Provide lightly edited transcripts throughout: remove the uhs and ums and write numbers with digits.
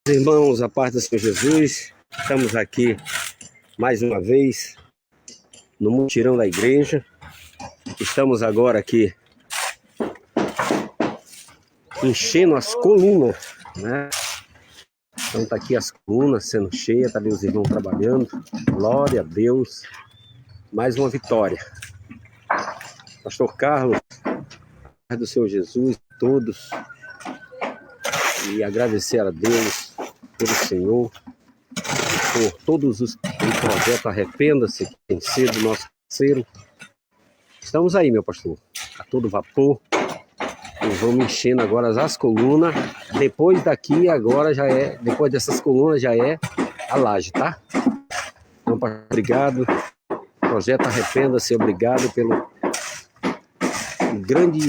Irmãos, a paz do Senhor Jesus, estamos aqui mais uma vez no mutirão da igreja. Estamos agora aqui enchendo as colunas, né? Então tá aqui as colunas sendo cheias, tá ali os irmãos trabalhando. Glória a Deus, mais uma vitória. Pastor Carlos, paz do Senhor Jesus, todos, e agradecer a Deus pelo Senhor, por todos os projetos Arrependa-se, que tem sido nosso parceiro. Estamos aí, meu pastor, a todo vapor. E vamos enchendo agora as colunas. Depois daqui, agora já é, depois dessas colunas já é a laje, tá? Então, pastor, obrigado. Projeto Arrependa-se, obrigado pela grande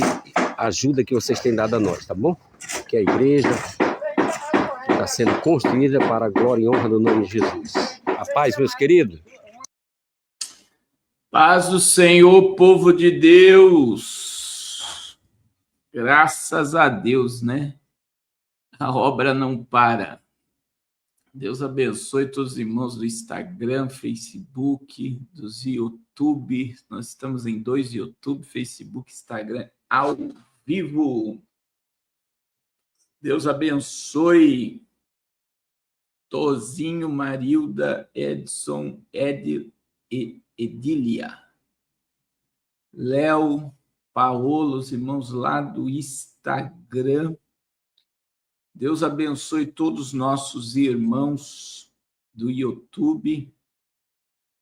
ajuda que vocês têm dado a nós, tá bom? Que a igreja está sendo construída para a glória e honra do nome de Jesus. A paz, meus queridos. Paz do Senhor, povo de Deus. Graças a Deus, né? A obra não para. Deus abençoe todos os irmãos do Instagram, Facebook, dos YouTube. Nós estamos em 2 YouTube, Facebook, Instagram, ao vivo. Deus abençoe Tozinho, Marilda, Edson, Edília, Léo, Paolo, os irmãos lá do Instagram. Deus abençoe todos os nossos irmãos do YouTube.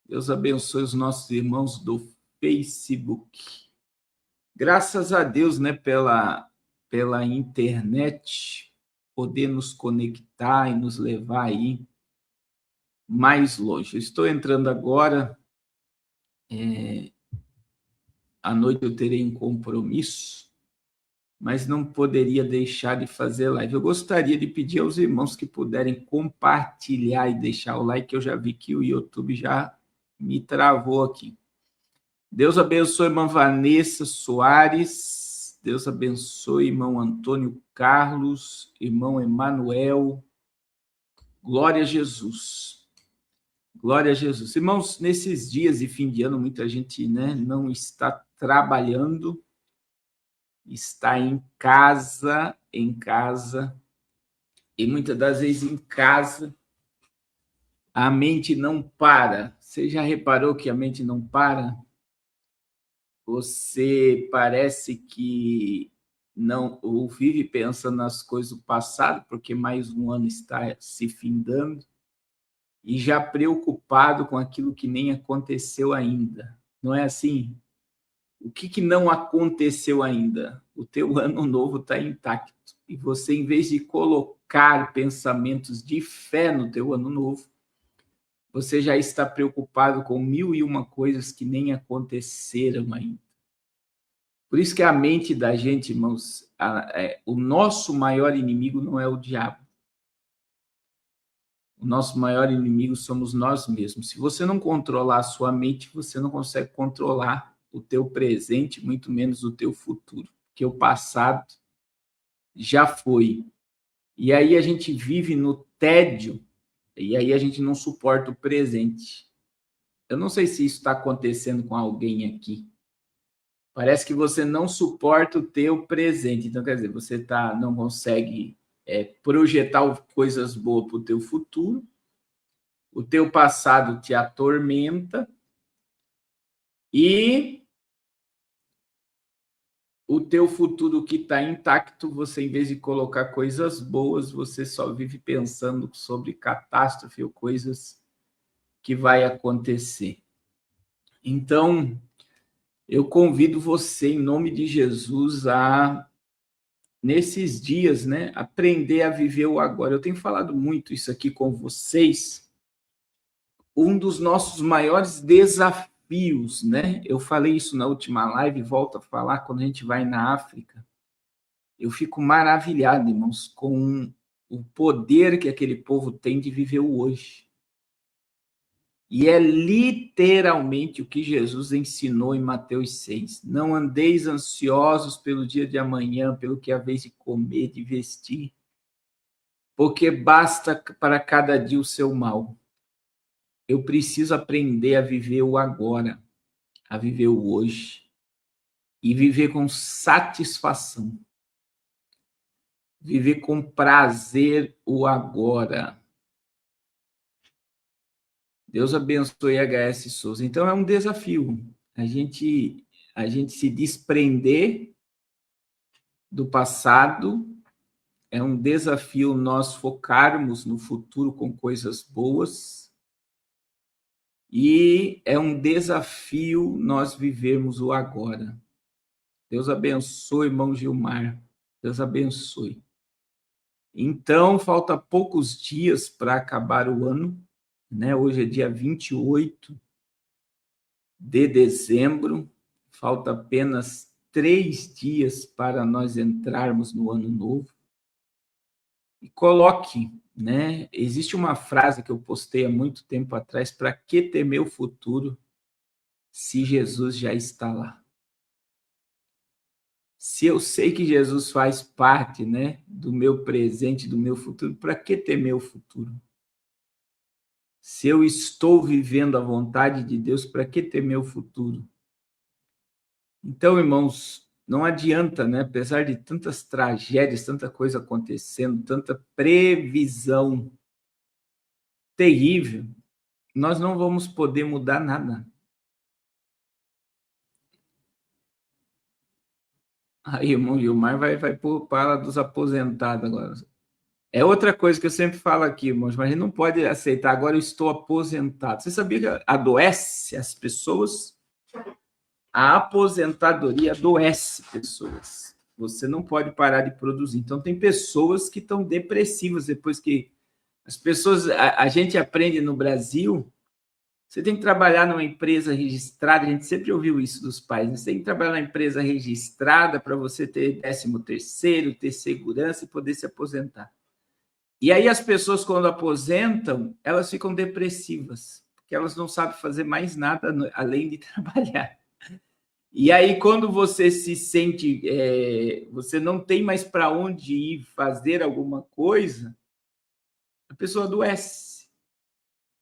Deus abençoe os nossos irmãos do Facebook. Graças a Deus, né, pela internet, poder nos conectar e nos levar aí mais longe. Eu estou entrando agora. À noite eu terei um compromisso, mas não poderia deixar de fazer live. Eu gostaria de pedir aos irmãos que puderem compartilhar e deixar o like, que eu já vi que o YouTube já me travou aqui. Deus abençoe, irmã Vanessa Soares. Deus abençoe, irmão Antônio Carlos, irmão Emanuel. Glória a Jesus. Glória a Jesus. Irmãos, nesses dias de fim de ano, muita gente, né, não está trabalhando, está em casa, e muitas das vezes em casa a mente não para. Você já reparou que a mente não para? Você parece que não ou vive pensando nas coisas do passado, porque mais um ano está se findando, e já preocupado com aquilo que nem aconteceu ainda. Não é assim? O que não aconteceu ainda? O teu ano novo está intacto. E você, em vez de colocar pensamentos de fé no teu ano novo, você já está preocupado com 1001 coisas que nem aconteceram ainda. Por isso que a mente da gente, irmãos, o nosso maior inimigo não é o diabo. O nosso maior inimigo somos nós mesmos. Se você não controlar a sua mente, você não consegue controlar o teu presente, muito menos o teu futuro, porque o passado já foi. E aí a gente vive no tédio, e aí a gente não suporta o presente. Eu não sei se isso está acontecendo com alguém aqui. Parece que você não suporta o teu presente. Então, quer dizer, você não consegue projetar coisas boas para o teu futuro, o teu passado te atormenta e o teu futuro que está intacto, você, em vez de colocar coisas boas, você só vive pensando sobre catástrofe ou coisas que vai acontecer. Então, eu convido você, em nome de Jesus, nesses dias, né, aprender a viver o agora. Eu tenho falado muito isso aqui com vocês. Um dos nossos maiores desafios, né? Eu falei isso na última live, volto a falar, quando a gente vai na África. Eu fico maravilhado, irmãos, com o poder que aquele povo tem de viver o hoje. E é literalmente o que Jesus ensinou em Mateus 6. Não andeis ansiosos pelo dia de amanhã, pelo que haveis de comer, de vestir. porque basta para cada dia o seu mal. Eu preciso aprender a viver o agora, a viver o hoje, e viver com satisfação, viver com prazer o agora. Deus abençoe H.S. Souza. Então, é um desafio a gente se desprender do passado, é um desafio nós focarmos no futuro com coisas boas, e é um desafio nós vivermos o agora. Deus abençoe, irmão Gilmar. Deus abençoe. Então, falta poucos dias para acabar o ano, né? Hoje é dia 28 de dezembro, falta apenas 3 dias para nós entrarmos no ano novo. E coloque, né? Existe uma frase que eu postei há muito tempo atrás: para que temer o futuro se Jesus já está lá? Se eu sei que Jesus faz parte, né, do meu presente, do meu futuro, para que temer o futuro? Se eu estou vivendo a vontade de Deus, para que temer o futuro? Então, irmãos, não adianta, né? Apesar de tantas tragédias, tanta coisa acontecendo, tanta previsão terrível, nós não vamos poder mudar nada. Aí, irmão Gilmar vai para dos aposentados agora. É outra coisa que eu sempre falo aqui, irmãos, mas a gente não pode aceitar. Agora eu estou aposentado. Você sabia que adoece as pessoas? A aposentadoria adoece pessoas. Você não pode parar de produzir. Então, tem pessoas que estão depressivas depois que as pessoas... A gente aprende no Brasil, você tem que trabalhar numa empresa registrada, a gente sempre ouviu isso dos pais, né? Você tem que trabalhar numa empresa registrada para você ter 13º, ter segurança e poder se aposentar. E aí as pessoas, quando aposentam, elas ficam depressivas, porque elas não sabem fazer mais nada além de trabalhar. E aí, quando você se sente, você não tem mais para onde ir fazer alguma coisa, a pessoa adoece.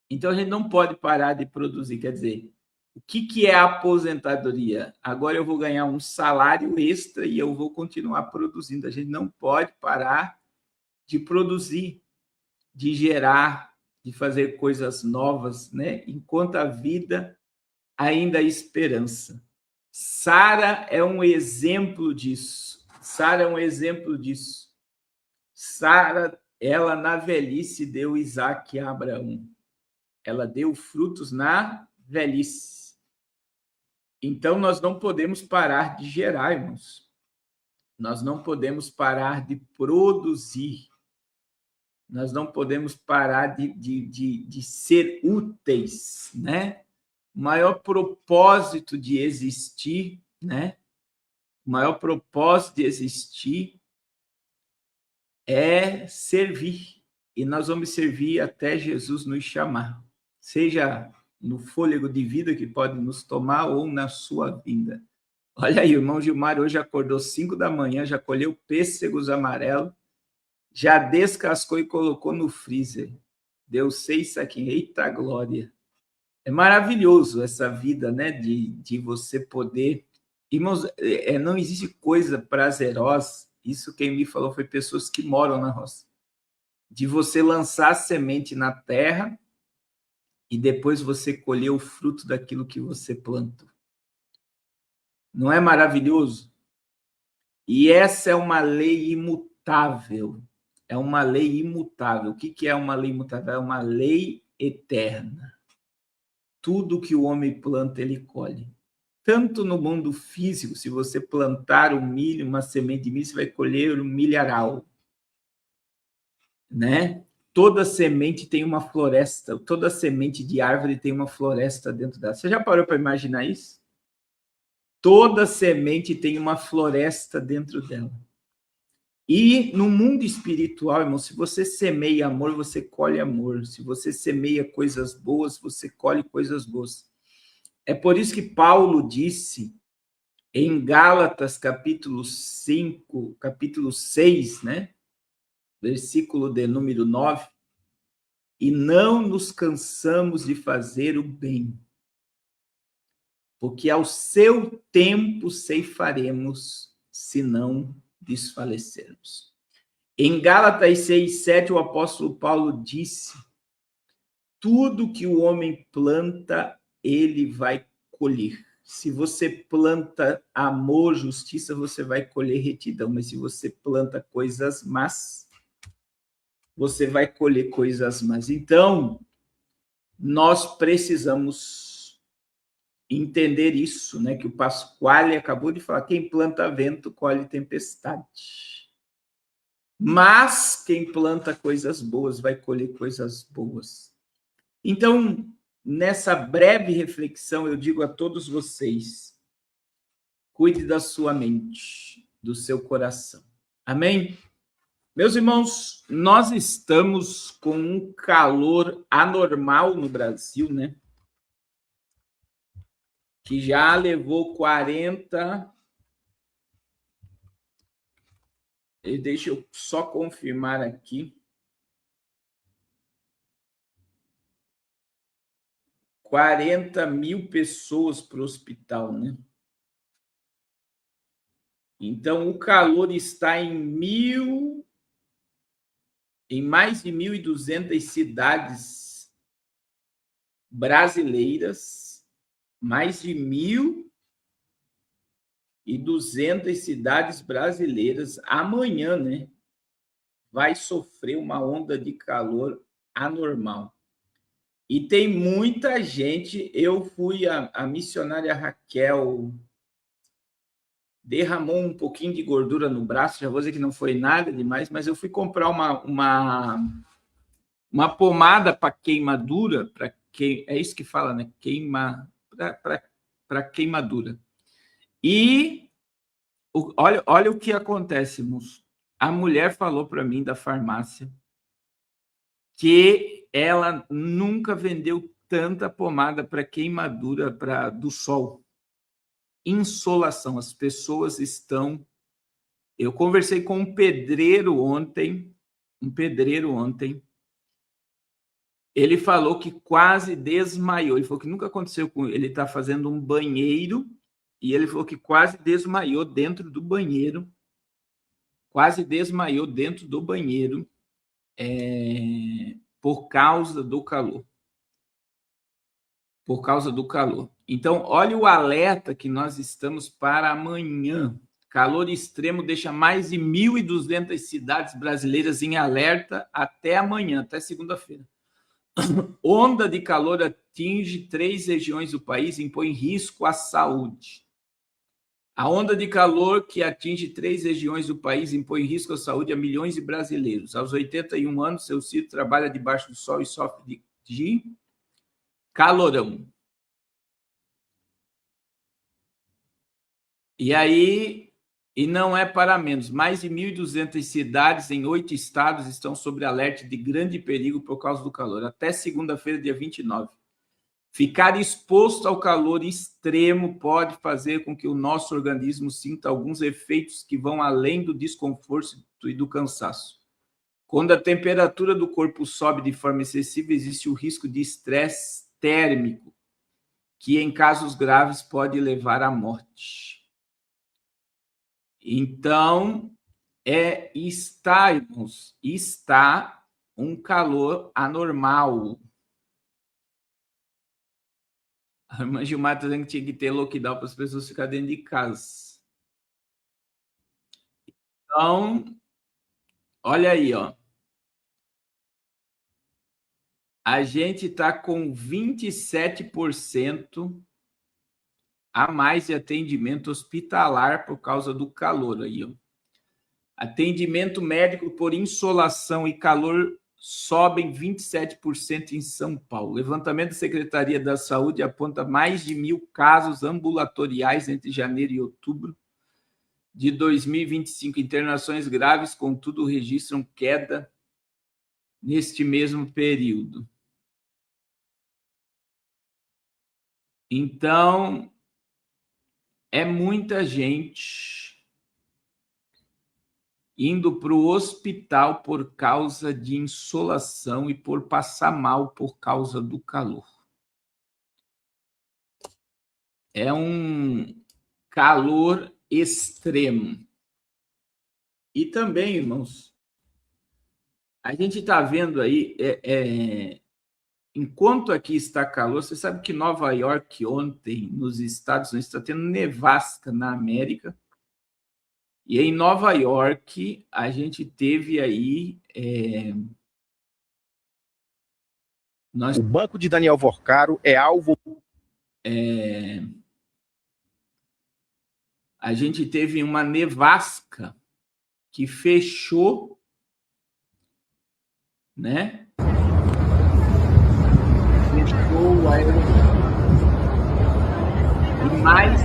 Então, a gente não pode parar de produzir. Quer dizer, o que é a aposentadoria? Agora eu vou ganhar um salário extra e eu vou continuar produzindo. A gente não pode parar de produzir, de gerar, de fazer coisas novas, né? Enquanto a vida ainda há esperança. Sara é um exemplo disso. Sara é um exemplo disso. Sara, ela na velhice deu Isaque a Abraão. Ela deu frutos na velhice. Então, nós não podemos parar de gerar, irmãos. Nós não podemos parar de produzir. Nós não podemos parar de ser úteis, né? O maior propósito de existir, né? O maior propósito de existir é servir. E nós vamos servir até Jesus nos chamar. Seja no fôlego de vida que pode nos tomar ou na sua vinda. Olha aí, o irmão Gilmar hoje acordou 5 da manhã, já colheu pêssegos amarelos, já descascou e colocou no freezer. Deu 6 saquinhos. Eita glória! É maravilhoso essa vida, né? De você poder... Irmãos, não existe coisa prazerosa. Isso quem me falou foi pessoas que moram na roça. De você lançar semente na terra e depois você colher o fruto daquilo que você plantou. Não é maravilhoso? E essa é uma lei imutável. É uma lei imutável. O que é uma lei imutável? É uma lei eterna. Tudo que o homem planta, ele colhe. Tanto no mundo físico, se você plantar um milho, uma semente de milho, você vai colher um milharal. Né? Toda semente tem uma floresta, toda semente de árvore tem uma floresta dentro dela. Você já parou para imaginar isso? Toda semente tem uma floresta dentro dela. E no mundo espiritual, irmão, se você semeia amor, você colhe amor. Se você semeia coisas boas, você colhe coisas boas. É por isso que Paulo disse em Gálatas, capítulo 5, capítulo 6, né? versículo de número 9, e não nos cansamos de fazer o bem, porque ao seu tempo ceifaremos, se não desfalecermos. Em Gálatas 6:7, o apóstolo Paulo disse: tudo que o homem planta, ele vai colher. Se você planta amor, justiça, você vai colher retidão. Mas se você planta coisas más, você vai colher coisas más. Então, nós precisamos entender isso, né? Que o Pasquale acabou de falar: quem planta vento, colhe tempestade. Mas quem planta coisas boas, vai colher coisas boas. Então, nessa breve reflexão, eu digo a todos vocês: cuide da sua mente, do seu coração. Amém? Meus irmãos, nós estamos com um calor anormal no Brasil, né? Que já levou 40... Deixa eu só confirmar aqui. 40 mil pessoas para o hospital, né? Então, o calor está em mais de 1.200 cidades brasileiras, mais de 1.200 cidades brasileiras, amanhã, né, vai sofrer uma onda de calor anormal. E tem muita gente. Eu fui, a missionária Raquel derramou um pouquinho de gordura no braço, já vou dizer que não foi nada demais, mas eu fui comprar uma pomada para queimadura, é isso que fala, né? Para queimadura. E olha o que acontece, moço. A mulher falou para mim da farmácia que ela nunca vendeu tanta pomada para queimadura do sol. Insolação. As pessoas estão... Eu conversei com um pedreiro ontem. Ele falou que quase desmaiou. Ele falou que nunca aconteceu com ele. Ele está fazendo um banheiro e ele falou que quase desmaiou dentro do banheiro. Por causa do calor. Então, olha o alerta que nós estamos para amanhã. Calor extremo deixa mais de 1.200 cidades brasileiras em alerta até amanhã, até segunda-feira. Onda de calor atinge 3 regiões do país e impõe risco à saúde. A onda de calor que atinge 3 regiões do país impõe risco à saúde a milhões de brasileiros. Aos 81 anos, seu Ciro trabalha debaixo do sol e sofre de calorão. E aí, e não é para menos, mais de 1.200 cidades em 8 estados estão sob alerta de grande perigo por causa do calor, até segunda-feira, dia 29. Ficar exposto ao calor extremo pode fazer com que o nosso organismo sinta alguns efeitos que vão além do desconforto e do cansaço. Quando a temperatura do corpo sobe de forma excessiva, existe o risco de estresse térmico, que em casos graves pode levar à morte. Então, está um calor anormal. A irmã Gilmar está dizendo que tinha que ter lockdown para as pessoas ficarem dentro de casa. Então, olha aí, ó. A gente está com 27% a mais de atendimento hospitalar por causa do calor aí, ó. Atendimento médico por insolação e calor sobem 27% em São Paulo. O levantamento da Secretaria da Saúde aponta mais de 1.000 casos ambulatoriais entre janeiro e outubro de 2025. Internações graves, contudo, registram queda neste mesmo período. Então, é muita gente. indo para o hospital por causa de insolação e por passar mal por causa do calor. É um calor extremo. E também, irmãos, a gente está vendo aí, enquanto aqui está calor, você sabe que Nova York ontem, nos Estados Unidos, está tendo nevasca na América. E em Nova York, a gente teve aí... O banco de Daniel Vorcaro é alvo... A gente teve uma nevasca que fechou, né? Fechou o aeroporto. E mais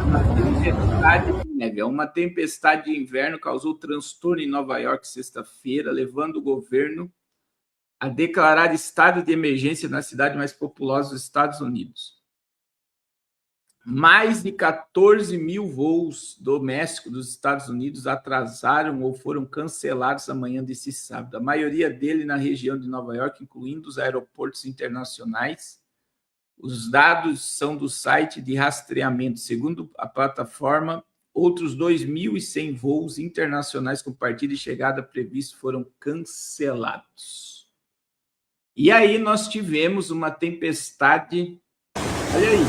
uma tempestade de neve. Uma tempestade de inverno causou transtorno em Nova York sexta-feira, levando o governo a declarar estado de emergência na cidade mais populosa dos Estados Unidos. Mais de 14 mil voos domésticos dos Estados Unidos atrasaram ou foram cancelados amanhã desse sábado. A maioria dele na região de Nova York, incluindo os aeroportos internacionais. Os dados são do site de rastreamento. Segundo a plataforma, outros 2.100 voos internacionais com partida e chegada previstos foram cancelados. E aí nós tivemos uma tempestade. Olha aí.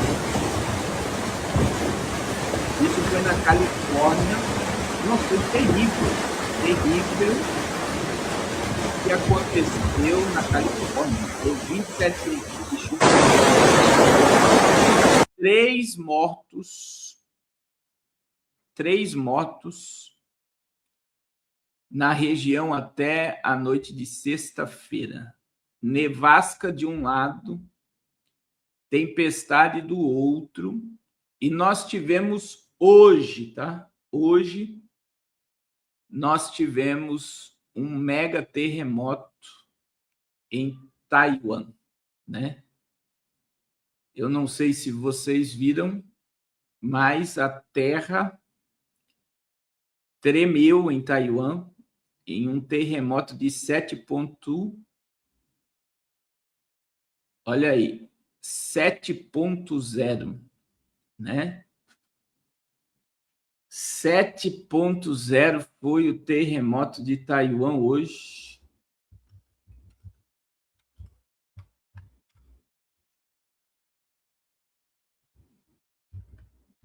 Isso foi na Califórnia. Não, foi terrível. Terrível. O que aconteceu na Califórnia? Foi 27 centímetros de chuva. 3 mortos na região até a noite de sexta-feira. Nevasca de um lado, tempestade do outro, e nós tivemos hoje, tá? Hoje nós tivemos um mega terremoto em Taiwan, né? Eu não sei se vocês viram, mas a terra tremeu em Taiwan em um terremoto de 7,1. Olha aí, 7,0, né? 7,0 foi o terremoto de Taiwan hoje.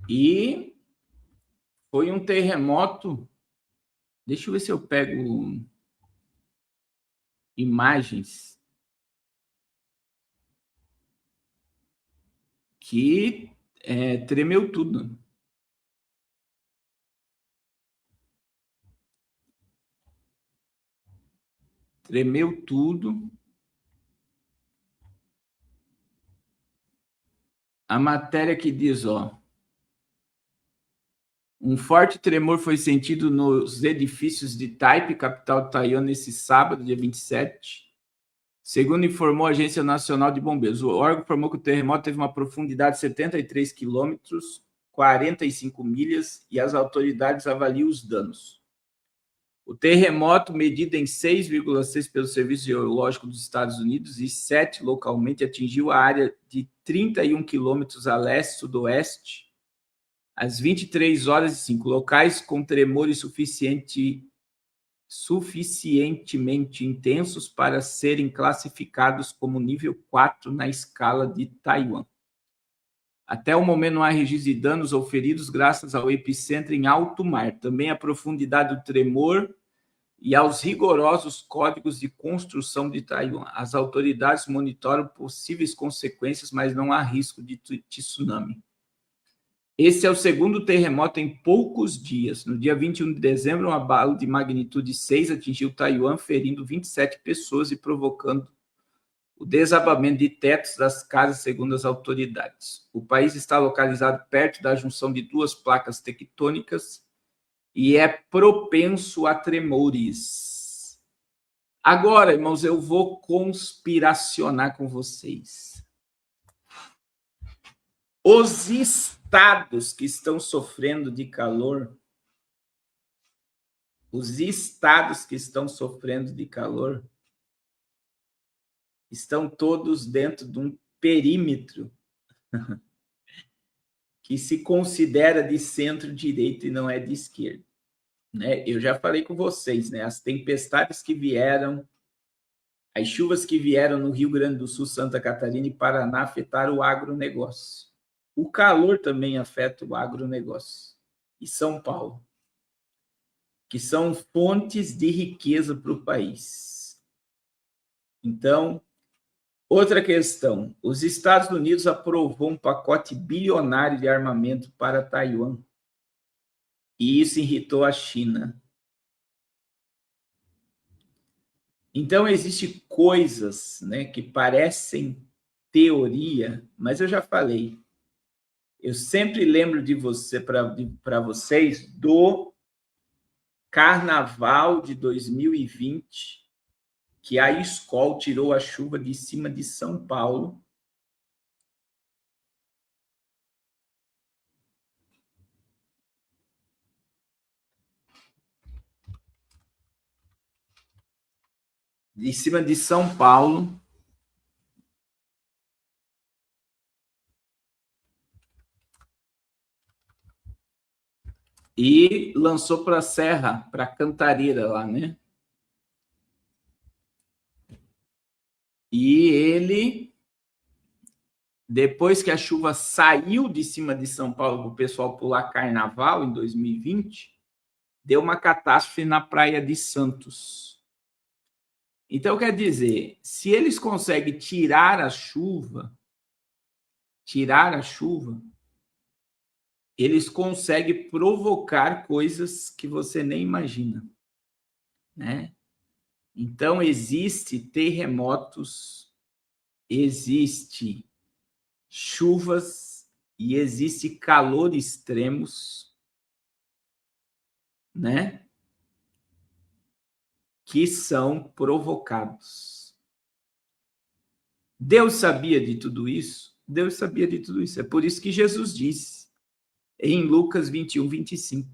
E foi um terremoto. Deixa eu ver se eu pego imagens que tremeu tudo. Tremeu tudo. A matéria que diz, um forte tremor foi sentido nos edifícios de Taipei, capital de Taiwan, nesse sábado, dia 27. Segundo informou a Agência Nacional de Bombeiros, o órgão informou que o terremoto teve uma profundidade de 73 quilômetros, 45 milhas, e as autoridades avaliam os danos. O terremoto, medido em 6,6 pelo Serviço Geológico dos Estados Unidos e 7 localmente, atingiu a área de 31 quilômetros a leste-sudoeste, às 23h05, locais com tremores suficientemente intensos para serem classificados como nível 4 na escala de Taiwan. Até o momento não há registro de danos ou feridos graças ao epicentro em alto mar. Também a profundidade do tremor e aos rigorosos códigos de construção de Taiwan. As autoridades monitoram possíveis consequências, mas não há risco de tsunami. Esse é o segundo terremoto em poucos dias. No dia 21 de dezembro, um abalo de magnitude 6 atingiu Taiwan, ferindo 27 pessoas e provocando o desabamento de tetos das casas, segundo as autoridades. O país está localizado perto da junção de duas placas tectônicas e é propenso a tremores. Agora, irmãos, eu vou conspiracionar com vocês. Os estados que estão sofrendo de calor, estão todos dentro de um perímetro que se considera de centro-direita e não é de esquerda. Né? Eu já falei com vocês, né? As tempestades que vieram, as chuvas que vieram no Rio Grande do Sul, Santa Catarina e Paraná afetaram o agronegócio. O calor também afeta o agronegócio. E São Paulo, que são fontes de riqueza para o país. Então, outra questão, os Estados Unidos aprovou um pacote bilionário de armamento para Taiwan. E isso irritou a China. Então, existem coisas, né, que parecem teoria, mas eu já falei. Eu sempre lembro de para vocês do Carnaval de 2020, que a Skol tirou a chuva de cima de São Paulo. De cima de São Paulo. E lançou para a Serra, para a Cantareira lá, né? E ele, depois que a chuva saiu de cima de São Paulo para o pessoal pular carnaval em 2020, deu uma catástrofe na praia de Santos. Então, quer dizer, se eles conseguem tirar a chuva, eles conseguem provocar coisas que você nem imagina, né? Então, existe terremotos, existe chuvas e existe calor extremos, né? Que são provocados. Deus sabia de tudo isso? Deus sabia de tudo isso. É por isso que Jesus disse, em Lucas 21, 25,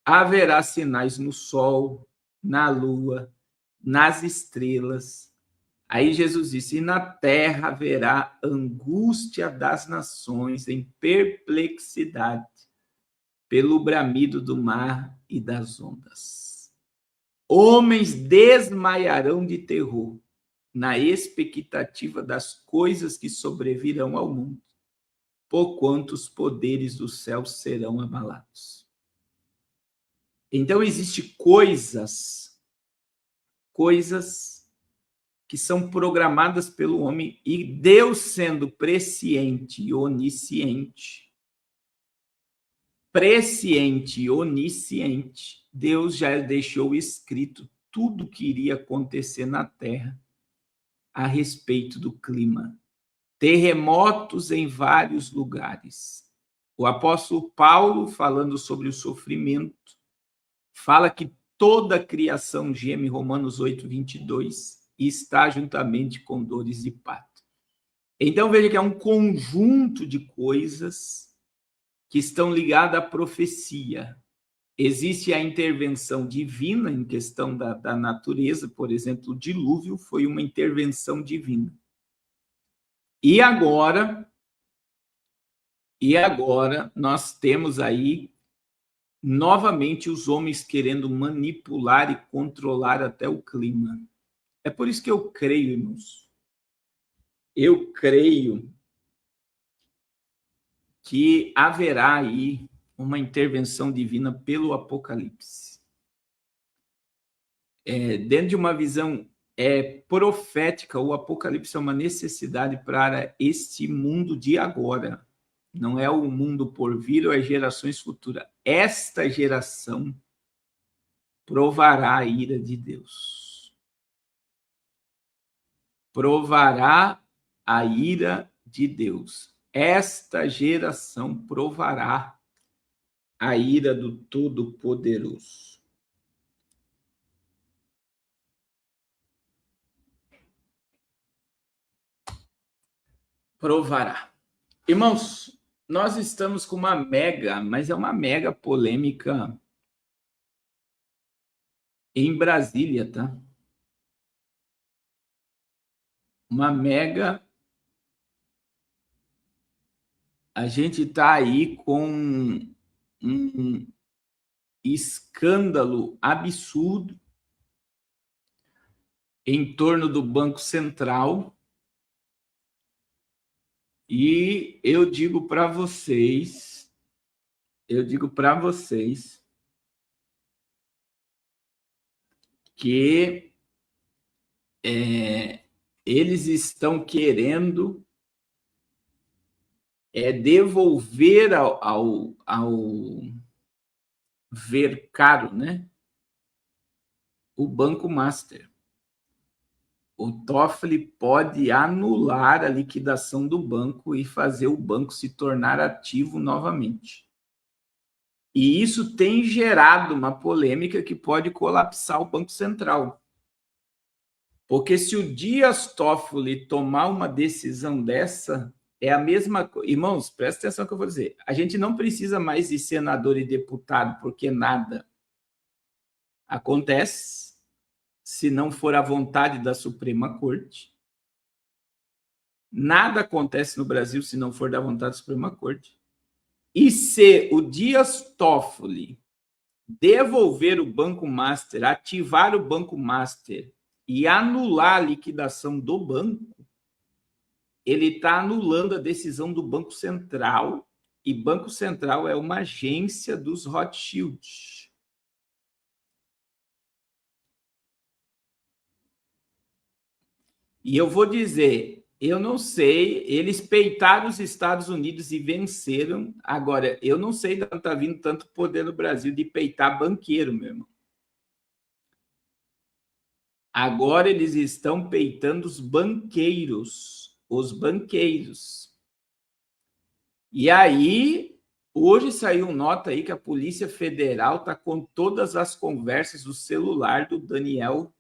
haverá sinais no sol, na lua, nas estrelas. Aí Jesus disse, e na terra haverá angústia das nações em perplexidade, pelo bramido do mar e das ondas. Homens desmaiarão de terror, na expectativa das coisas que sobrevirão ao mundo, porquanto os poderes do céu serão abalados. Então, existem coisas que são programadas pelo homem, e Deus, sendo presciente e onisciente, Deus já deixou escrito tudo que iria acontecer na Terra a respeito do clima. Terremotos em vários lugares. O apóstolo Paulo, falando sobre o sofrimento, fala que toda a criação geme, Romanos 8, 22, e está juntamente com dores de parto. Então, veja que é um conjunto de coisas que estão ligadas à profecia. Existe a intervenção divina em questão da natureza, por exemplo, o dilúvio foi uma intervenção divina. E agora nós temos aí novamente os homens querendo manipular e controlar até o clima. É por isso que eu creio, irmãos. Eu creio que haverá aí uma intervenção divina pelo Apocalipse. Dentro de uma visão profética, o Apocalipse é uma necessidade para este mundo de agora. Não é o mundo por vir ou as gerações futuras. Esta geração provará a ira de Deus. Provará a ira de Deus. Esta geração provará a ira do Todo-Poderoso. Provará. Irmãos, nós estamos com uma mega, mas é uma mega polêmica em Brasília, tá? Uma mega. A gente está aí com um escândalo absurdo em torno do Banco Central. E eu digo para vocês, que eles estão querendo devolver ao Vercaro, né, o Banco Master. O Toffoli pode anular a liquidação do banco e fazer o banco se tornar ativo novamente. E isso tem gerado uma polêmica que pode colapsar o Banco Central. Porque se o Dias Toffoli tomar uma decisão dessa, é a mesma coisa. Irmãos, presta atenção no que eu vou dizer. A gente não precisa mais de senador e deputado, porque nada acontece se não for a vontade da Suprema Corte. Nada acontece no Brasil se não for da vontade da Suprema Corte. E se o Dias Toffoli devolver o Banco Master, ativar o Banco Master e anular a liquidação do banco, ele está anulando a decisão do Banco Central, e Banco Central é uma agência dos Rothschild. E eu vou dizer, eu não sei, eles peitaram os Estados Unidos e venceram. Agora, eu não sei de onde está vindo tanto poder no Brasil de peitar banqueiro, meu irmão. Agora eles estão peitando os banqueiros. E aí, hoje saiu nota aí que a Polícia Federal está com todas as conversas do celular do Daniel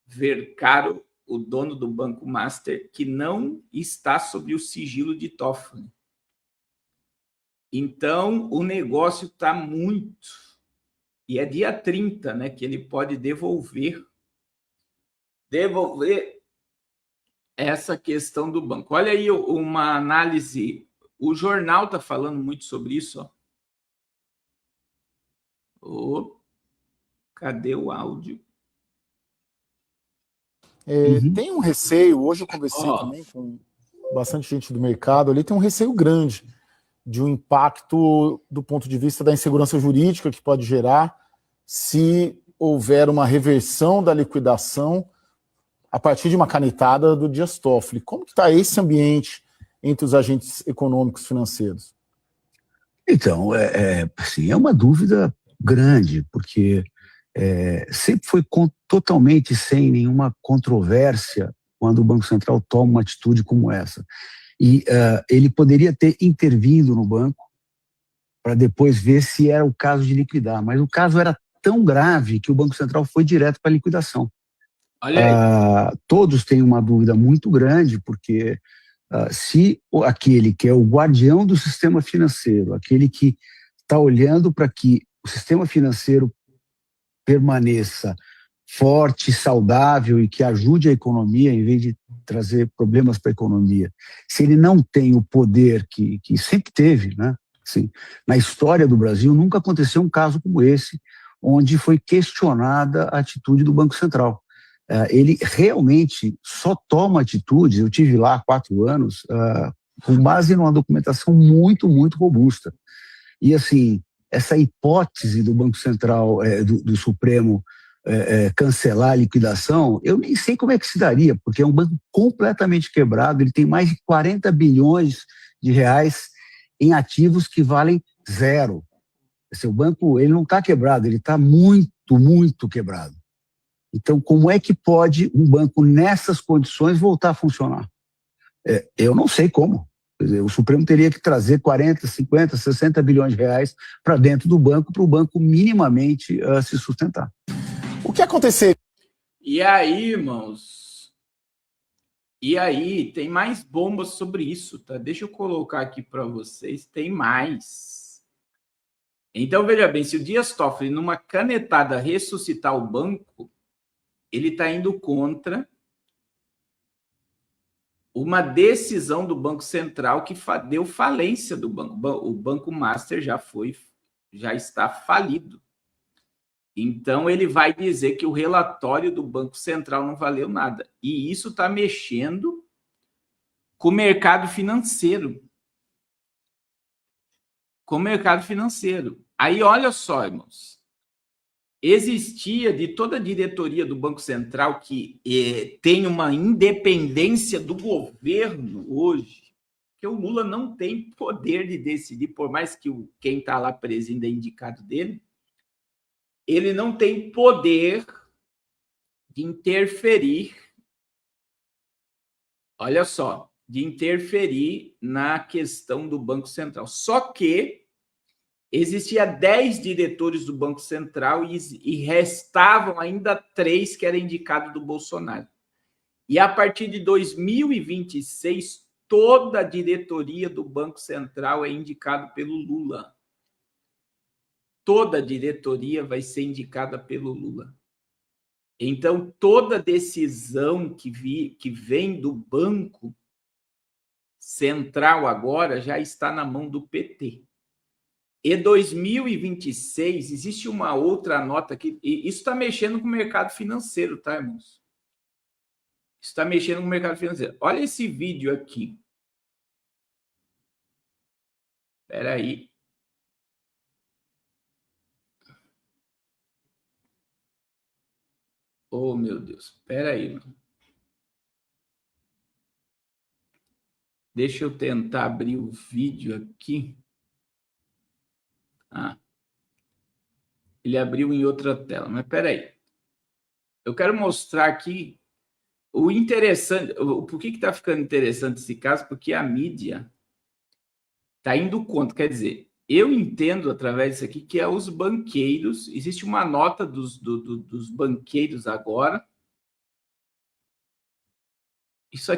Vercaro, o dono do Banco Master, que não está sob o sigilo de Toffoli. Então, o negócio está muito... E é dia 30, né, que ele pode devolver essa questão do banco. Olha aí uma análise... O jornal está falando muito sobre isso. Cadê o áudio? Tem um receio, hoje eu conversei também com bastante gente do mercado, ali tem um receio grande de um impacto do ponto de vista da insegurança jurídica que pode gerar se houver uma reversão da liquidação a partir de uma canetada do Dias Toffoli. Como que está esse ambiente entre os agentes econômicos financeiros? Então, assim, é uma dúvida grande, porque sempre foi totalmente sem nenhuma controvérsia quando o Banco Central toma uma atitude como essa. E ele poderia ter intervindo no banco para depois ver se era o caso de liquidar, mas o caso era tão grave que o Banco Central foi direto para a liquidação. Todos têm uma dúvida muito grande, porque se aquele que é o guardião do sistema financeiro, aquele que está olhando para que o sistema financeiro permaneça forte, saudável e que ajude a economia em vez de trazer problemas para a economia, se ele não tem o poder que sempre teve, né? Assim, na história do Brasil nunca aconteceu um caso como esse, onde foi questionada a atitude do Banco Central. Ele realmente só toma atitudes, eu tive lá há 4 anos, com base numa documentação muito, muito robusta. E assim, essa hipótese do Banco Central, do Supremo, cancelar a liquidação, eu nem sei como é que se daria, porque é um banco completamente quebrado, ele tem mais de 40 bilhões de reais em ativos que valem zero. O banco, ele não está quebrado, ele está muito, muito quebrado. Então, como é que pode um banco nessas condições voltar a funcionar? Eu não sei como. Quer dizer, o Supremo teria que trazer 40, 50, 60 bilhões de reais para dentro do banco, para o banco minimamente se sustentar. O que aconteceu? E aí, irmãos, E aí tem mais bombas sobre isso, tá? Deixa eu colocar aqui para vocês, tem mais. Então, veja bem, se o Dias Toffoli, numa canetada, ressuscitar o banco, ele está indo contra uma decisão do Banco Central que deu falência do banco. O Banco Master já está falido. Então, ele vai dizer que o relatório do Banco Central não valeu nada. E isso está mexendo com o mercado financeiro. Com o mercado financeiro. Aí, olha só, irmãos. Existia de toda a diretoria do Banco Central que tem uma independência do governo hoje, que o Lula não tem poder de decidir, por mais que quem está lá presidindo é indicado dele, ele não tem poder de interferir, olha só, de interferir na questão do Banco Central. Só que existia 10 diretores do Banco Central e restavam ainda 3 que eram indicados do Bolsonaro. E a partir de 2026, toda a diretoria do Banco Central é indicada pelo Lula. Toda a diretoria vai ser indicada pelo Lula. Então, toda decisão que vem do Banco Central agora já está na mão do PT. E 2026, existe uma outra nota aqui, e isso está mexendo com o mercado financeiro, tá, irmãos? Isso está mexendo com o mercado financeiro. Olha esse vídeo aqui. Espera aí. Oh, meu Deus. Espera aí, mano. Deixa eu tentar abrir o vídeo aqui. Ele abriu em outra tela, mas espera aí. Eu quero mostrar aqui o interessante. Por que está ficando interessante esse caso? Porque a mídia está indo contra. Quer dizer, eu entendo através disso aqui que é os banqueiros. Existe uma nota dos banqueiros agora. Isso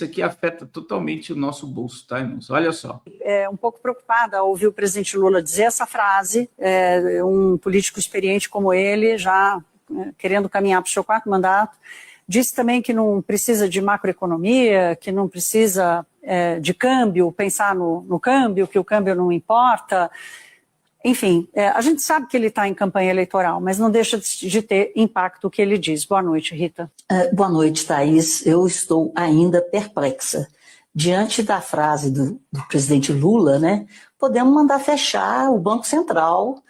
aqui afeta totalmente o nosso bolso, tá, irmãos? Olha só. É um pouco preocupada ao ouvir o presidente Lula dizer essa frase, um político experiente como ele, já querendo caminhar para o seu 4º mandato, disse também que não precisa de macroeconomia, que não precisa de câmbio, pensar no câmbio, que o câmbio não importa. Enfim, a gente sabe que ele está em campanha eleitoral, mas não deixa de ter impacto o que ele diz. Boa noite, Rita. Boa noite, Thaís. Eu estou ainda perplexa. Diante da frase do presidente Lula, né, podemos mandar fechar o Banco Central,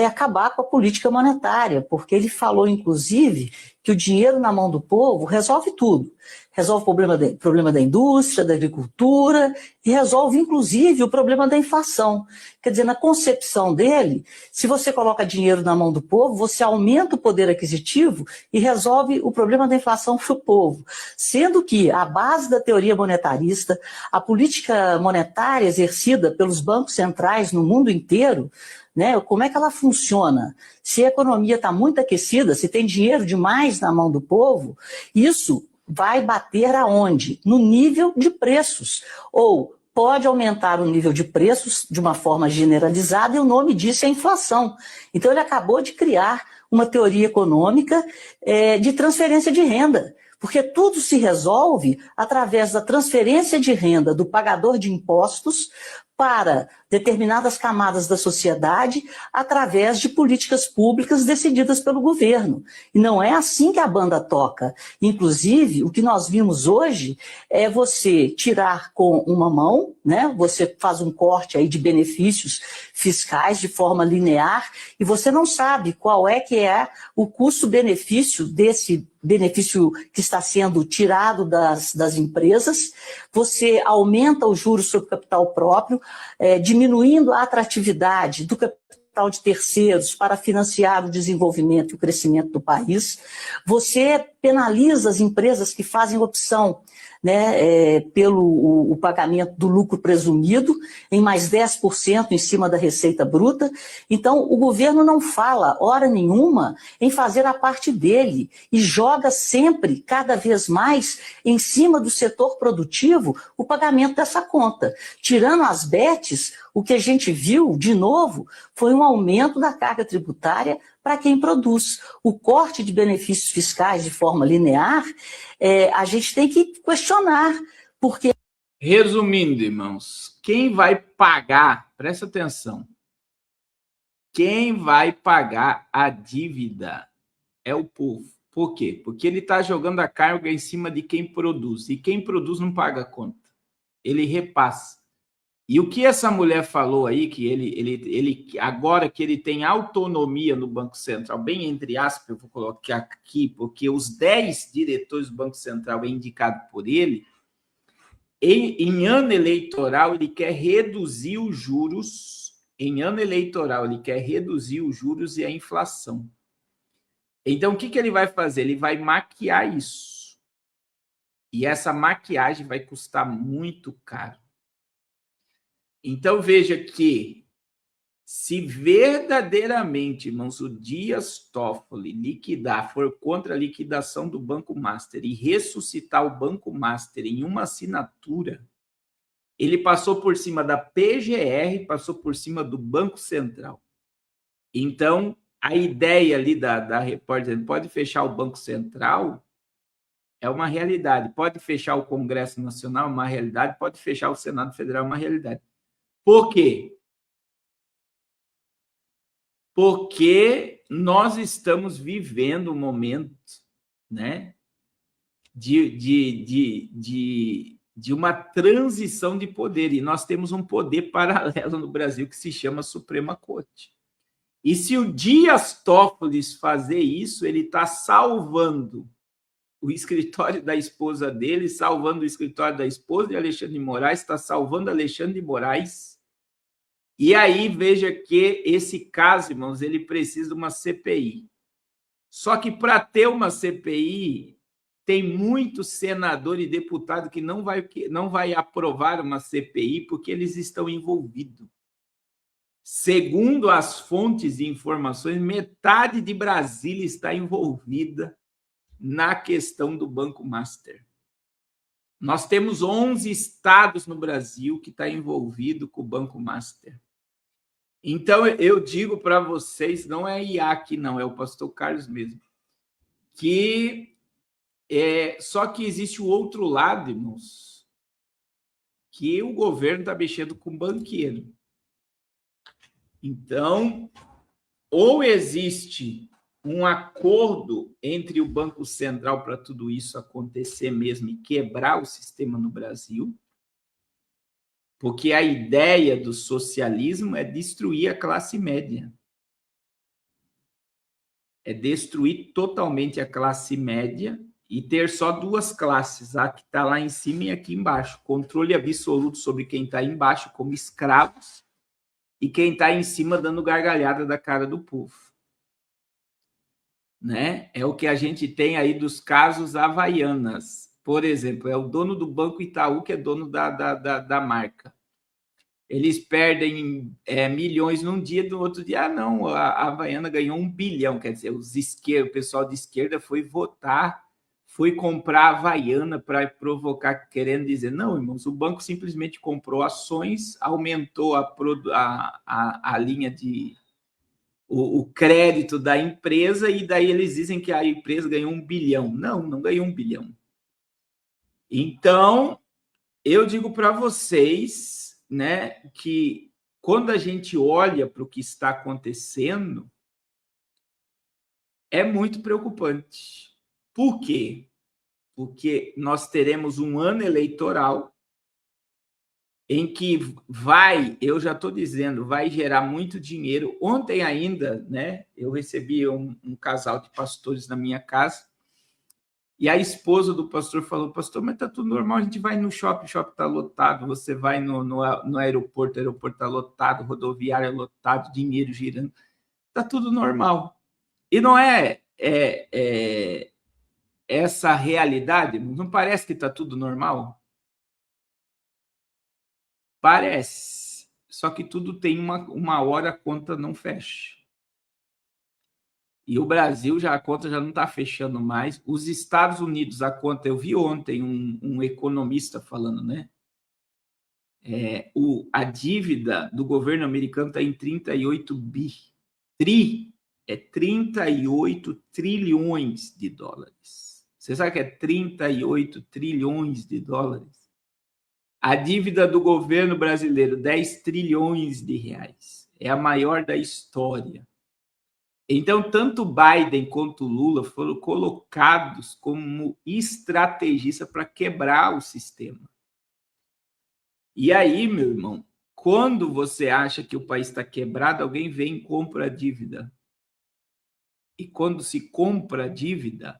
acabar com a política monetária, porque ele falou, inclusive, que o dinheiro na mão do povo resolve tudo. Resolve o problema da indústria, da agricultura e resolve, inclusive, o problema da inflação. Quer dizer, na concepção dele, se você coloca dinheiro na mão do povo, você aumenta o poder aquisitivo e resolve o problema da inflação para o povo. Sendo que a base da teoria monetarista, a política monetária exercida pelos bancos centrais no mundo inteiro, né, como é que ela funciona? Se a economia está muito aquecida, se tem dinheiro demais na mão do povo, isso vai bater aonde? No nível de preços. Ou pode aumentar o nível de preços de uma forma generalizada e o nome disso é inflação. Então ele acabou de criar uma teoria econômica de transferência de renda. Porque tudo se resolve através da transferência de renda do pagador de impostos para determinadas camadas da sociedade através de políticas públicas decididas pelo governo. E não é assim que a banda toca. Inclusive, o que nós vimos hoje é você tirar com uma mão, né? Você faz um corte aí de benefícios fiscais de forma linear e você não sabe qual é que é o custo-benefício desse benefício que está sendo tirado das empresas, você aumenta os juros sobre o capital próprio, diminuindo a atratividade do capital de terceiros para financiar o desenvolvimento e o crescimento do país, você penaliza as empresas que fazem opção, né, pelo o pagamento do lucro presumido, em mais 10% em cima da receita bruta. Então, o governo não fala, hora nenhuma, em fazer a parte dele e joga sempre, cada vez mais, em cima do setor produtivo, o pagamento dessa conta. Tirando as bets, o que a gente viu, de novo, foi um aumento da carga tributária para quem produz. O corte de benefícios fiscais de forma linear, a gente tem que questionar, porque... Resumindo, irmãos, quem vai pagar, presta atenção, quem vai pagar a dívida é o povo. Por quê? Porque ele está jogando a carga em cima de quem produz, e quem produz não paga a conta, ele repassa. E o que essa mulher falou aí, que ele agora que ele tem autonomia no Banco Central, bem entre aspas, eu vou colocar aqui, porque os 10 diretores do Banco Central é indicado por ele, em ano eleitoral ele quer reduzir os juros, em ano eleitoral ele quer reduzir os juros e a inflação. Então, o que ele vai fazer? Ele vai maquiar isso. E essa maquiagem vai custar muito caro. Então, veja que, se verdadeiramente, irmãos, o Dias Toffoli for contra a liquidação do Banco Master e ressuscitar o Banco Master em uma assinatura, ele passou por cima da PGR, passou por cima do Banco Central. Então, a ideia ali da repórter, pode fechar o Banco Central, é uma realidade. Pode fechar o Congresso Nacional, é uma realidade. Pode fechar o Senado Federal, é uma realidade. Por quê? Porque nós estamos vivendo um momento, né, de uma transição de poder, e nós temos um poder paralelo no Brasil que se chama Suprema Corte. E se o Dias Toffoli fazer isso, ele está salvando o escritório da esposa dele, salvando o escritório da esposa de Alexandre de Moraes, está salvando Alexandre de Moraes. E aí, veja que esse caso, irmãos, ele precisa de uma CPI. Só que para ter uma CPI, tem muito senador e deputado que não vai aprovar uma CPI porque eles estão envolvidos. Segundo as fontes de informações, metade de Brasília está envolvida na questão do Banco Master. Nós temos 11 estados no Brasil que estão envolvidos com o Banco Master. Então, eu digo para vocês, não é IAC, não, é o pastor Carlos mesmo, que só que existe o outro lado, irmãos, que o governo está mexendo com banqueiro. Então, ou existe um acordo entre o Banco Central para tudo isso acontecer mesmo e quebrar o sistema no Brasil, porque a ideia do socialismo é destruir a classe média. É destruir totalmente a classe média e ter só duas classes, a que está lá em cima e aqui embaixo. Controle absoluto sobre quem está embaixo como escravos e quem está em cima dando gargalhada da cara do povo. Né? É o que a gente tem aí dos casos Havaianas. Por exemplo, é o dono do Banco Itaú que é dono da marca. Eles perdem milhões num dia, no outro dia, não, a Havaiana ganhou 1 bilhão, quer dizer, o pessoal de esquerda foi votar, foi comprar a Havaiana para provocar, querendo dizer, não, irmãos, o banco simplesmente comprou ações, aumentou a linha de... O crédito da empresa, e daí eles dizem que a empresa ganhou 1 bilhão. Não ganhou 1 bilhão. Então, eu digo para vocês, né, que quando a gente olha para o que está acontecendo, é muito preocupante. Por quê? Porque nós teremos um ano eleitoral em que eu já estou dizendo, vai gerar muito dinheiro. Ontem ainda, né, eu recebi um casal de pastores na minha casa, e a esposa do pastor falou, pastor, mas está tudo normal, a gente vai no shopping, o shopping está lotado, você vai no aeroporto, o aeroporto está lotado, rodoviária lotado, dinheiro girando, está tudo normal. E não essa realidade? Não parece que está tudo normal? Parece. Só que tudo tem uma hora a conta não fecha. E o Brasil, a conta já não está fechando mais. Os Estados Unidos, a conta, eu vi ontem um economista falando, né? A dívida do governo americano está em 38 bi. É 38 trilhões de dólares. Você sabe o que é 38 trilhões de dólares? A dívida do governo brasileiro, 10 trilhões de reais. É a maior da história. Então, tanto Biden quanto Lula foram colocados como estrategistas para quebrar o sistema. E aí, meu irmão, quando você acha que o país está quebrado, alguém vem e compra a dívida. E quando se compra a dívida,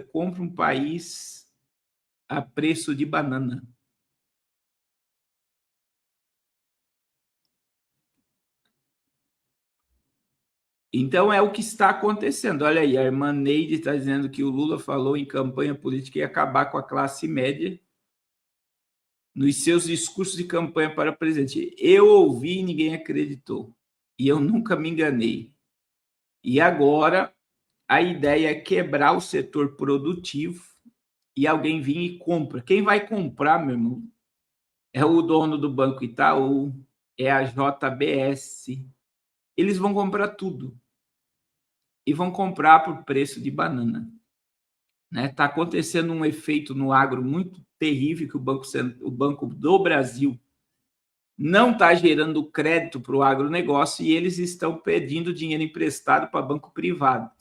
compra um país a preço de banana. Então, é o que está acontecendo. Olha aí, a irmã Neide está dizendo que o Lula falou em campanha política que ia acabar com a classe média nos seus discursos de campanha para presidente. Eu ouvi e ninguém acreditou. E eu nunca me enganei. E agora, a ideia é quebrar o setor produtivo e alguém vir e compra. Quem vai comprar, meu irmão, é o dono do Banco Itaú, é a JBS. Eles vão comprar tudo. E vão comprar por preço de banana. Está acontecendo um efeito no agro muito terrível, que o Banco do Brasil não está gerando crédito para o agronegócio e eles estão pedindo dinheiro emprestado para banco privado.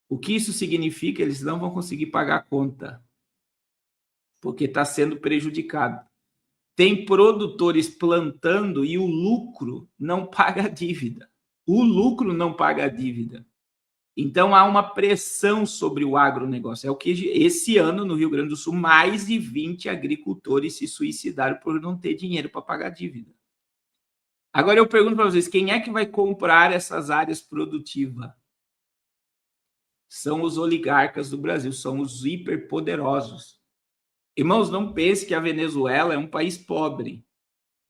O que isso significa? Eles não vão conseguir pagar a conta, porque está sendo prejudicado. Tem produtores plantando e o lucro não paga a dívida. O lucro não paga a dívida. Então, há uma pressão sobre o agronegócio. É o que esse ano, no Rio Grande do Sul, mais de 20 agricultores se suicidaram por não ter dinheiro para pagar a dívida. Agora, eu pergunto para vocês, quem é que vai comprar essas áreas produtivas? São os oligarcas do Brasil, são os hiperpoderosos. Irmãos, não pense que a Venezuela é um país pobre,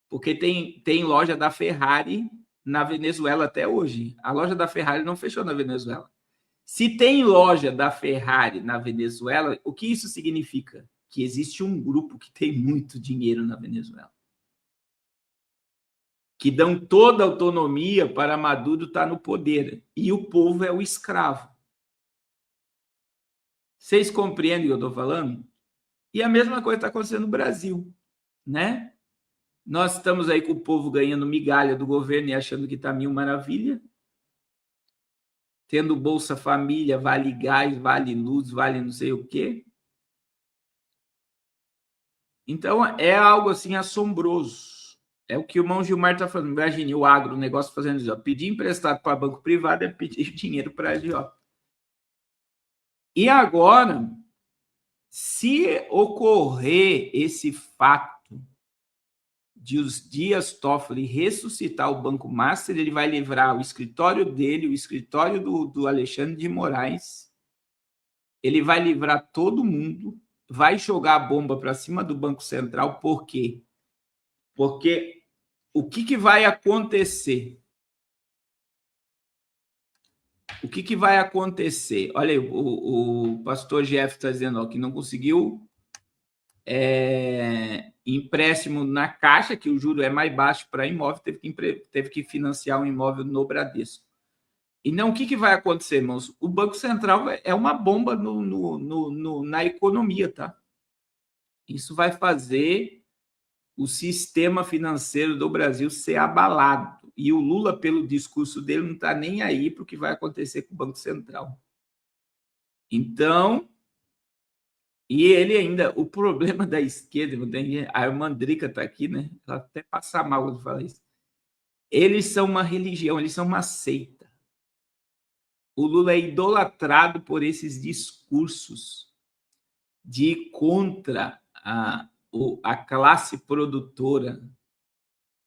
porque tem loja da Ferrari na Venezuela até hoje. A loja da Ferrari não fechou na Venezuela. Se tem loja da Ferrari na Venezuela, o que isso significa? Que existe um grupo que tem muito dinheiro na Venezuela. Que dão toda a autonomia para Maduro estar no poder. E o povo é o escravo. Vocês compreendem o que eu estou falando? E a mesma coisa está acontecendo no Brasil, né? Nós estamos aí com o povo ganhando migalha do governo e achando que está mil maravilha. Tendo Bolsa Família, Vale Gás, Vale Luz, Vale não sei o quê. Então, é algo assim assombroso. É o que o irmão Gilmar está falando. Imagine o agronegócio fazendo isso. Pedir emprestado para banco privado é pedir dinheiro para a agiota. E agora, se ocorrer esse fato de os Dias Toffoli ressuscitar o Banco Master, ele vai livrar o escritório dele, o escritório do Alexandre de Moraes, ele vai livrar todo mundo, vai jogar a bomba para cima do Banco Central. Por quê? Porque o que vai acontecer? O que vai acontecer? Olha aí, o pastor Jeff está dizendo que não conseguiu empréstimo na Caixa, que o juro é mais baixo para imóvel, teve que financiar um imóvel no Bradesco. E não, o que vai acontecer, irmãos? O Banco Central é uma bomba na economia, tá? Isso vai fazer o sistema financeiro do Brasil ser abalado. E o Lula, pelo discurso dele, não está nem aí para o que vai acontecer com o Banco Central. Então, e ele ainda, o problema da esquerda, a irmã Drica está aqui, né? Ela até passa mal quando fala isso. Eles são uma religião, eles são uma seita. O Lula é idolatrado por esses discursos de contra a classe produtora,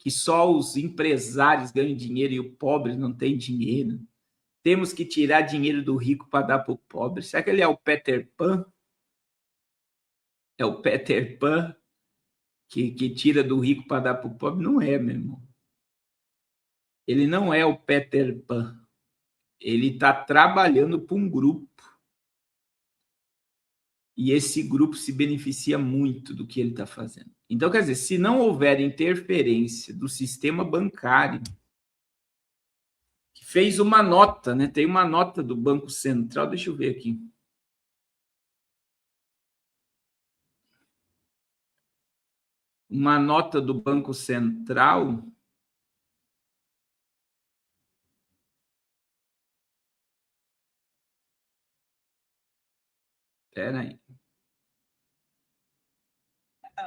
que só os empresários ganham dinheiro e o pobre não tem dinheiro. Temos que tirar dinheiro do rico para dar para o pobre. Será que ele é o Peter Pan? É o Peter Pan que tira do rico para dar para o pobre? Não é, meu irmão. Ele não é o Peter Pan. Ele está trabalhando para um grupo. E esse grupo se beneficia muito do que ele está fazendo. Então, quer dizer, se não houver interferência do sistema bancário, que fez uma nota, né? Tem uma nota do Banco Central, deixa eu ver aqui. Uma nota do Banco Central. Espera aí.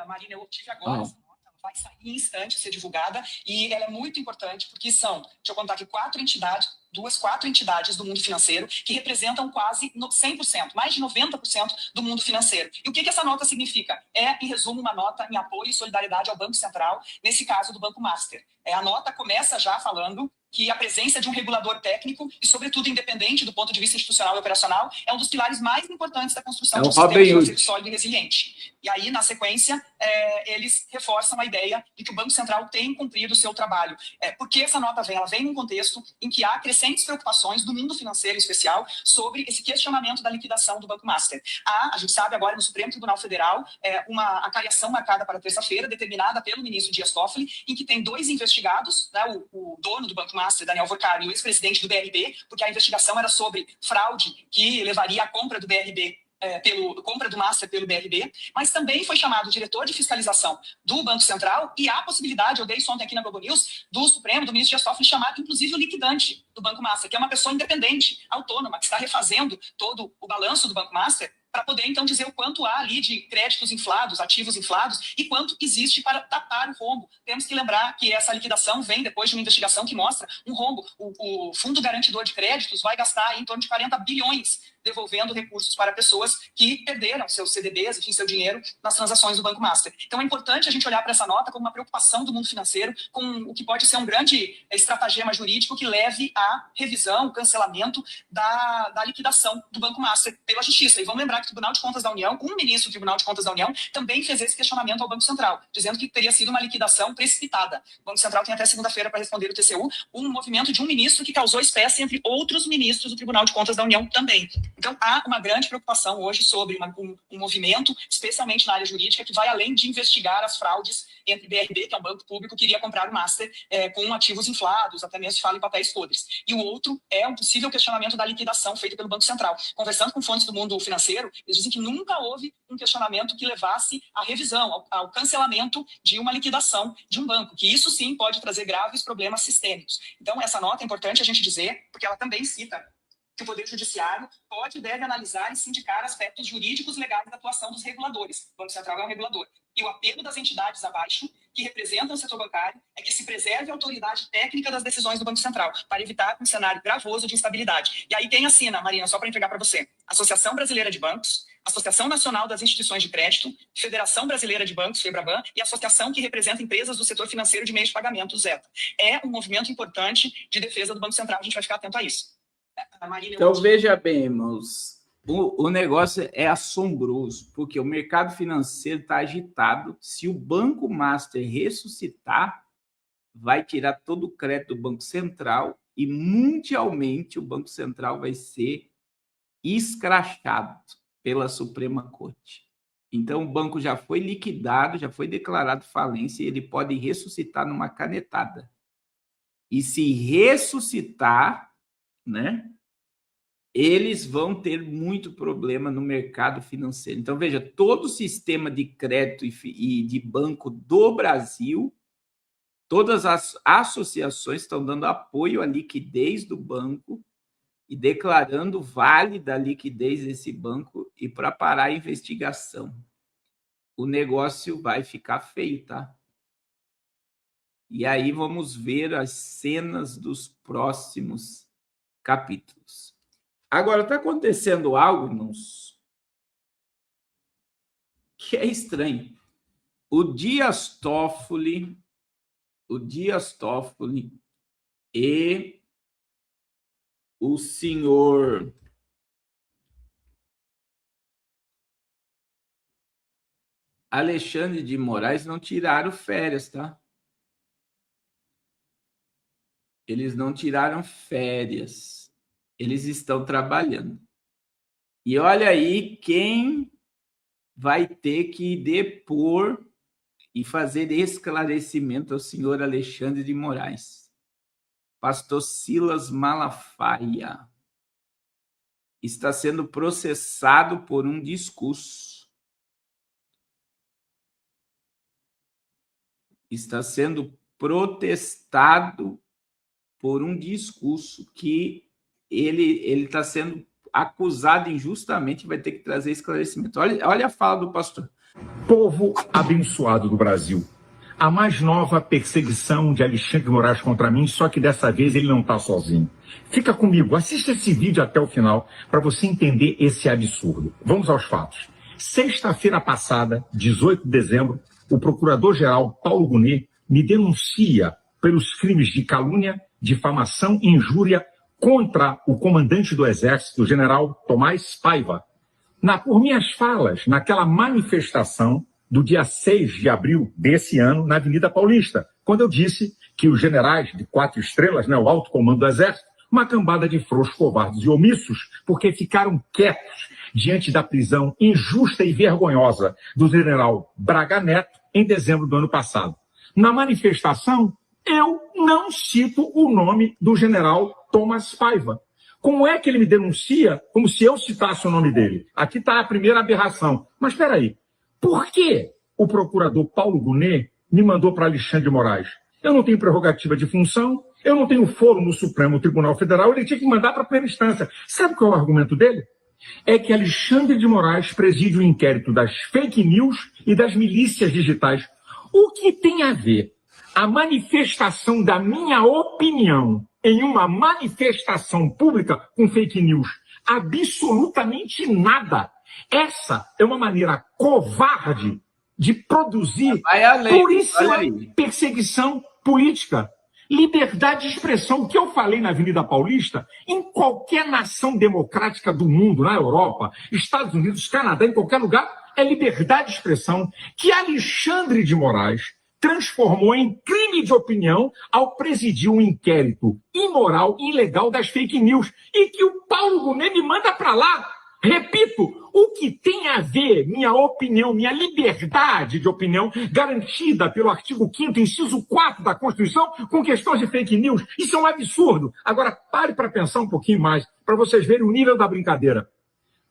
Marina, eu tive agora essa nota, ela vai sair em instantes, ser divulgada, e ela é muito importante, porque são, deixa eu contar aqui, quatro entidades do mundo financeiro que representam quase 100%, mais de 90% do mundo financeiro. E o que essa nota significa? É, em resumo, uma nota em apoio e solidariedade ao Banco Central, nesse caso do Banco Master. A nota começa já falando que a presença de um regulador técnico e, sobretudo, independente do ponto de vista institucional e operacional, é um dos pilares mais importantes da construção de um sistema financeiro sólido e resiliente. E aí, na sequência, eles reforçam a ideia de que o Banco Central tem cumprido o seu trabalho. Por que essa nota vem? Ela vem num contexto em que há crescentes preocupações do mundo financeiro em especial sobre esse questionamento da liquidação do Banco Master. A gente sabe agora no Supremo Tribunal Federal uma acariação marcada para terça-feira, determinada pelo ministro Dias Toffoli, em que tem 2 investigados, né, o dono do Banco Master, Daniel Vorcari, e o ex-presidente do BRB, porque a investigação era sobre fraude que levaria à compra do BRB, compra do Master pelo BRB, mas também foi chamado o diretor de fiscalização do Banco Central e há a possibilidade, eu dei isso ontem aqui na Globo News, do Supremo, do ministro Dias Toffoli, chamar inclusive o liquidante do Banco Master, que é uma pessoa independente, autônoma, que está refazendo todo o balanço do Banco Master, para poder, então, dizer o quanto há ali de créditos inflados, ativos inflados, e quanto existe para tapar o rombo. Temos que lembrar que essa liquidação vem depois de uma investigação que mostra um rombo. O Fundo Garantidor de Créditos vai gastar em torno de 40 bilhões devolvendo recursos para pessoas que perderam seus CDBs, enfim, seu dinheiro nas transações do Banco Master. Então, é importante a gente olhar para essa nota como uma preocupação do mundo financeiro, com o que pode ser um grande estratagema jurídico que leve à revisão, cancelamento da liquidação do Banco Master pela Justiça. E vamos lembrar que o Tribunal de Contas da União, um ministro do Tribunal de Contas da União, também fez esse questionamento ao Banco Central, dizendo que teria sido uma liquidação precipitada. O Banco Central tem até segunda-feira para responder o TCU, um movimento de um ministro que causou espécie entre outros ministros do Tribunal de Contas da União também. Então, há uma grande preocupação hoje sobre um movimento, especialmente na área jurídica, que vai além de investigar as fraudes entre BRB, que é um banco público que iria comprar o Master com ativos inflados, até mesmo se fala em papéis podres. E o outro é um possível questionamento da liquidação feita pelo Banco Central. Conversando com fontes do mundo financeiro, eles dizem que nunca houve um questionamento que levasse à revisão, ao cancelamento de uma liquidação de um banco, que isso sim pode trazer graves problemas sistêmicos. Então, essa nota é importante a gente dizer, porque ela também cita que o Poder Judiciário pode e deve analisar e sindicar aspectos jurídicos legais da atuação dos reguladores. O Banco Central é um regulador. E o apelo das entidades abaixo, que representam o setor bancário, é que se preserve a autoridade técnica das decisões do Banco Central, para evitar um cenário gravoso de instabilidade. E aí tem a Sina, Marina, só para entregar para você. Associação Brasileira de Bancos, Associação Nacional das Instituições de Crédito, Federação Brasileira de Bancos, FEBRABAN, e a Associação que representa empresas do setor financeiro de meios de pagamento, ZETA. É um movimento importante de defesa do Banco Central, a gente vai ficar atento a isso. Marina, então, veja bem, irmãos, o negócio é assombroso, porque o mercado financeiro está agitado. Se o Banco Master ressuscitar, vai tirar todo o crédito do Banco Central e, mundialmente, o Banco Central vai ser escrachado pela Suprema Corte. Então, o banco já foi liquidado, já foi declarado falência e ele pode ressuscitar numa canetada. E se ressuscitar, né, eles vão ter muito problema no mercado financeiro. Então, veja, todo o sistema de crédito e de banco do Brasil, todas as associações estão dando apoio à liquidez do banco e declarando válida a liquidez desse banco e para parar a investigação. O negócio vai ficar feio, tá? E aí vamos ver as cenas dos próximos capítulos. Agora, está acontecendo algo, irmãos, que é estranho. O Dias Toffoli o Dias Toffoli e o senhor Alexandre de Moraes não tiraram férias, tá? Eles não tiraram férias. Eles estão trabalhando. E olha aí quem vai ter que depor e fazer esclarecimento ao senhor Alexandre de Moraes. Pastor Silas Malafaia está sendo processado por um discurso. Está sendo protestado por um discurso que ele está sendo acusado injustamente e vai ter que trazer esclarecimento. Olha a fala do pastor. Povo abençoado do Brasil. A mais nova perseguição de Alexandre de Moraes contra mim, só que dessa vez ele não está sozinho. Fica comigo, assista esse vídeo até o final para você entender esse absurdo. Vamos aos fatos. Sexta-feira passada, 18 de dezembro, o procurador-geral Paulo Gonet me denuncia pelos crimes de calúnia, difamação e injúria contra o comandante do Exército, o general Tomás Paiva. Por minhas falas, naquela manifestação do dia 6 de abril desse ano, na Avenida Paulista, quando eu disse que os generais de 4 estrelas, o alto comando do Exército, uma cambada de frouxos, covardes e omissos, porque ficaram quietos diante da prisão injusta e vergonhosa do general Braga Neto em dezembro do ano passado. Na manifestação, eu não cito o nome do general Tomás Paiva. Como é que ele me denuncia como se eu citasse o nome dele? Aqui está a primeira aberração. Mas espera aí, por que o procurador Paulo Gonet me mandou para Alexandre de Moraes? Eu não tenho prerrogativa de função, eu não tenho foro no Supremo Tribunal Federal, ele tinha que mandar para a primeira instância. Sabe qual é o argumento dele? É que Alexandre de Moraes preside o inquérito das fake news e das milícias digitais. O que tem a ver a manifestação da minha opinião em uma manifestação pública com fake news? Absolutamente nada. Essa é uma maneira covarde de produzir puríssima perseguição política. Liberdade de expressão. O que eu falei na Avenida Paulista, em qualquer nação democrática do mundo, na Europa, Estados Unidos, Canadá, em qualquer lugar, é liberdade de expressão que Alexandre de Moraes transformou em crime de opinião ao presidir um inquérito imoral e ilegal das fake news e que o Paulo Gonet me manda para lá. Repito, o que tem a ver minha opinião, minha liberdade de opinião, garantida pelo artigo 5º, inciso 4 da Constituição, com questões de fake news? Isso é um absurdo. Agora, pare para pensar um pouquinho mais, para vocês verem o nível da brincadeira.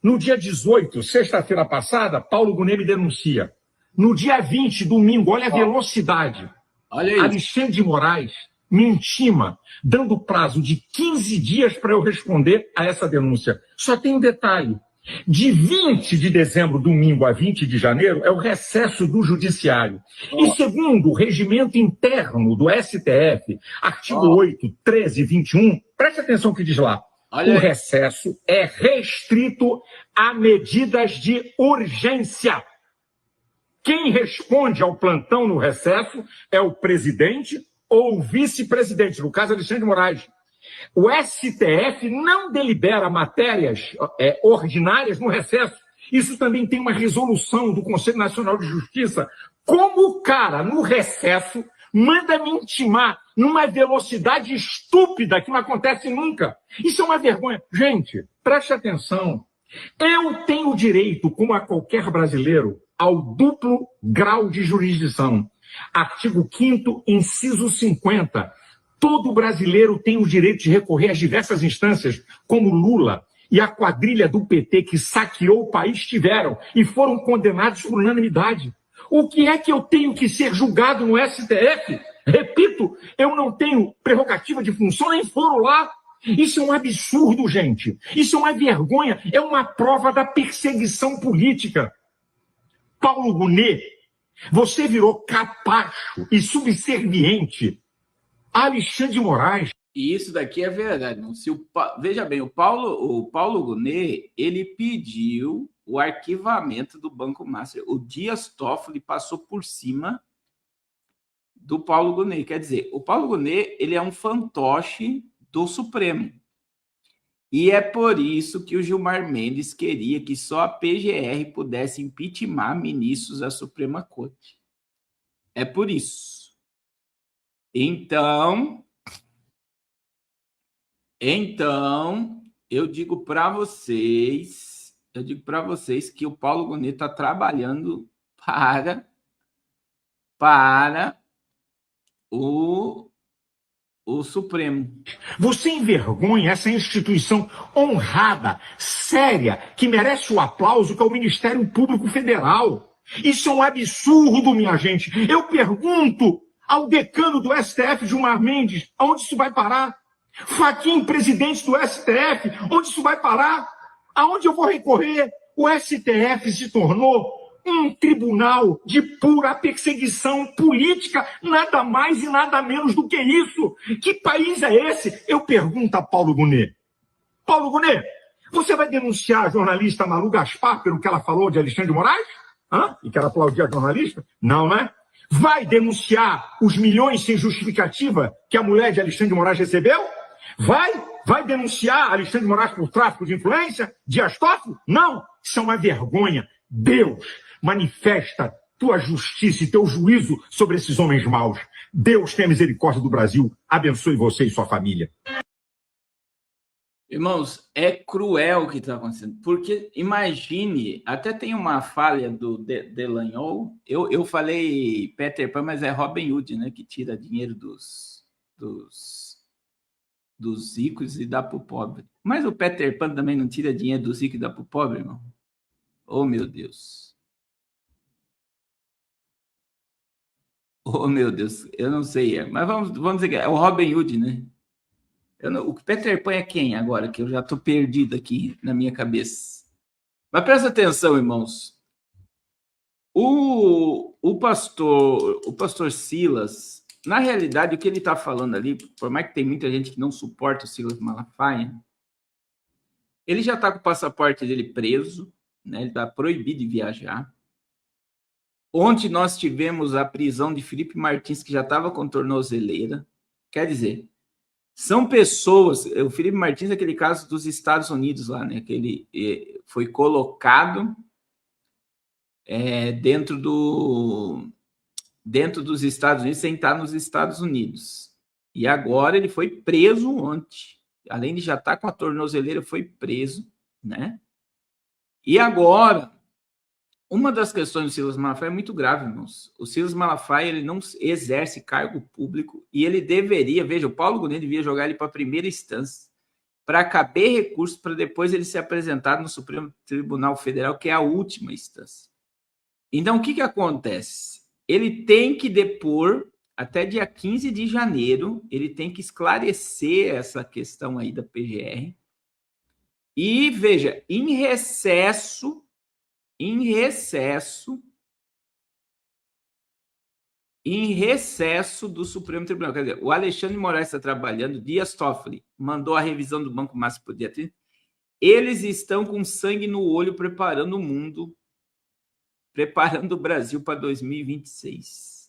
No dia 18, sexta-feira passada, Paulo Gonet me denuncia. No dia 20, domingo, olha a velocidade. Olha isso. Alexandre de Moraes me intima, dando prazo de 15 dias para eu responder a essa denúncia. Só tem um detalhe. De 20 de dezembro, domingo, a 20 de janeiro, é o recesso do judiciário. E segundo o regimento interno do STF, artigo 8, 13 e 21, preste atenção o que diz lá. O recesso é restrito a medidas de urgência. Quem responde ao plantão no recesso é o presidente ou o vice-presidente, no caso Alexandre de Moraes. O STF não delibera matérias ordinárias no recesso. Isso também tem uma resolução do Conselho Nacional de Justiça. Como o cara, no recesso, manda me intimar numa velocidade estúpida que não acontece nunca. Isso é uma vergonha. Gente, preste atenção. Eu tenho direito, como a qualquer brasileiro, ao duplo grau de jurisdição. Artigo 5º, inciso 50. Todo brasileiro tem o direito de recorrer às diversas instâncias, como Lula e a quadrilha do PT que saqueou o país tiveram e foram condenados por unanimidade. O que é que eu tenho que ser julgado no STF? Repito, eu não tenho prerrogativa de função, nem foro lá. Isso é um absurdo, gente. Isso é uma vergonha, é uma prova da perseguição política. Paulo Gonet, você virou capacho e subserviente a Alexandre de Moraes. E isso daqui é verdade. Não? Veja bem, o Paulo Gonet, ele pediu o arquivamento do Banco Master. O Dias Toffoli passou por cima do Paulo Gonet. Quer dizer, o Paulo Gonet, ele é um fantoche do Supremo. E é por isso que o Gilmar Mendes queria que só a PGR pudesse impeachment ministros da Suprema Corte. É por isso. Então, eu digo para vocês que o Paulo Gonet está trabalhando para o Supremo. Você envergonha essa instituição honrada, séria, que merece o aplauso, que é o Ministério Público Federal. Isso é um absurdo, minha gente. Eu pergunto ao decano do STF, Gilmar Mendes, aonde isso vai parar? Fachin, presidente do STF, onde isso vai parar? Aonde eu vou recorrer? O STF se tornou um tribunal de pura perseguição política, nada mais e nada menos do que isso. Que país é esse? Eu pergunto a Paulo Gonet. Paulo Gonet, você vai denunciar a jornalista Malu Gaspar pelo que ela falou de Alexandre de Moraes? E que ela aplaudia a jornalista? Não, né? Vai denunciar os milhões sem justificativa que a mulher de Alexandre de Moraes recebeu? Vai denunciar Alexandre de Moraes por tráfico de influência? Dias Toffoli? Não, isso é uma vergonha. Deus, manifesta tua justiça e teu juízo sobre esses homens maus. Deus tenha misericórdia do Brasil. Abençoe você e sua família. Irmãos, é cruel o que está acontecendo. Porque, imagine, até tem uma falha do Delanhol. Eu falei Peter Pan, mas é Robin Hood, né? Que tira dinheiro dos ricos e dá para o pobre. Mas o Peter Pan também não tira dinheiro dos ricos e dá para o pobre, irmão? Oh, meu Deus. Oh, meu Deus. Eu não sei. Mas vamos dizer que é o Robin Hood, né? O Peter Pan é quem agora? Que eu já estou perdido aqui na minha cabeça. Mas presta atenção, irmãos. O pastor Silas, na realidade, o que ele está falando ali, por mais que tem muita gente que não suporta o Silas Malafaia, ele já está com o passaporte dele preso, né? Ele está proibido de viajar. Ontem nós tivemos a prisão de Felipe Martins, que já estava com tornozeleira. Quer dizer, são pessoas... O Felipe Martins é aquele caso dos Estados Unidos lá, né? Que ele foi colocado dentro dos Estados Unidos, sem estar nos Estados Unidos. E agora ele foi preso ontem. Além de já estar com a tornozeleira, foi preso, né? E agora, uma das questões do Silas Malafaia é muito grave, irmãos. O Silas Malafaia, ele não exerce cargo público e ele deveria, veja, o Paulo Gonet devia jogar ele para a primeira instância para caber recursos para depois ele ser apresentado no Supremo Tribunal Federal, que é a última instância. Então, o que acontece? Ele tem que depor, até dia 15 de janeiro, ele tem que esclarecer essa questão aí da PGR. E, veja, em recesso do Supremo Tribunal. Quer dizer, o Alexandre de Moraes está trabalhando, Dias Toffoli mandou a revisão do Banco Máximo para o dia 30. Eles estão com sangue no olho preparando o mundo, preparando o Brasil para 2026.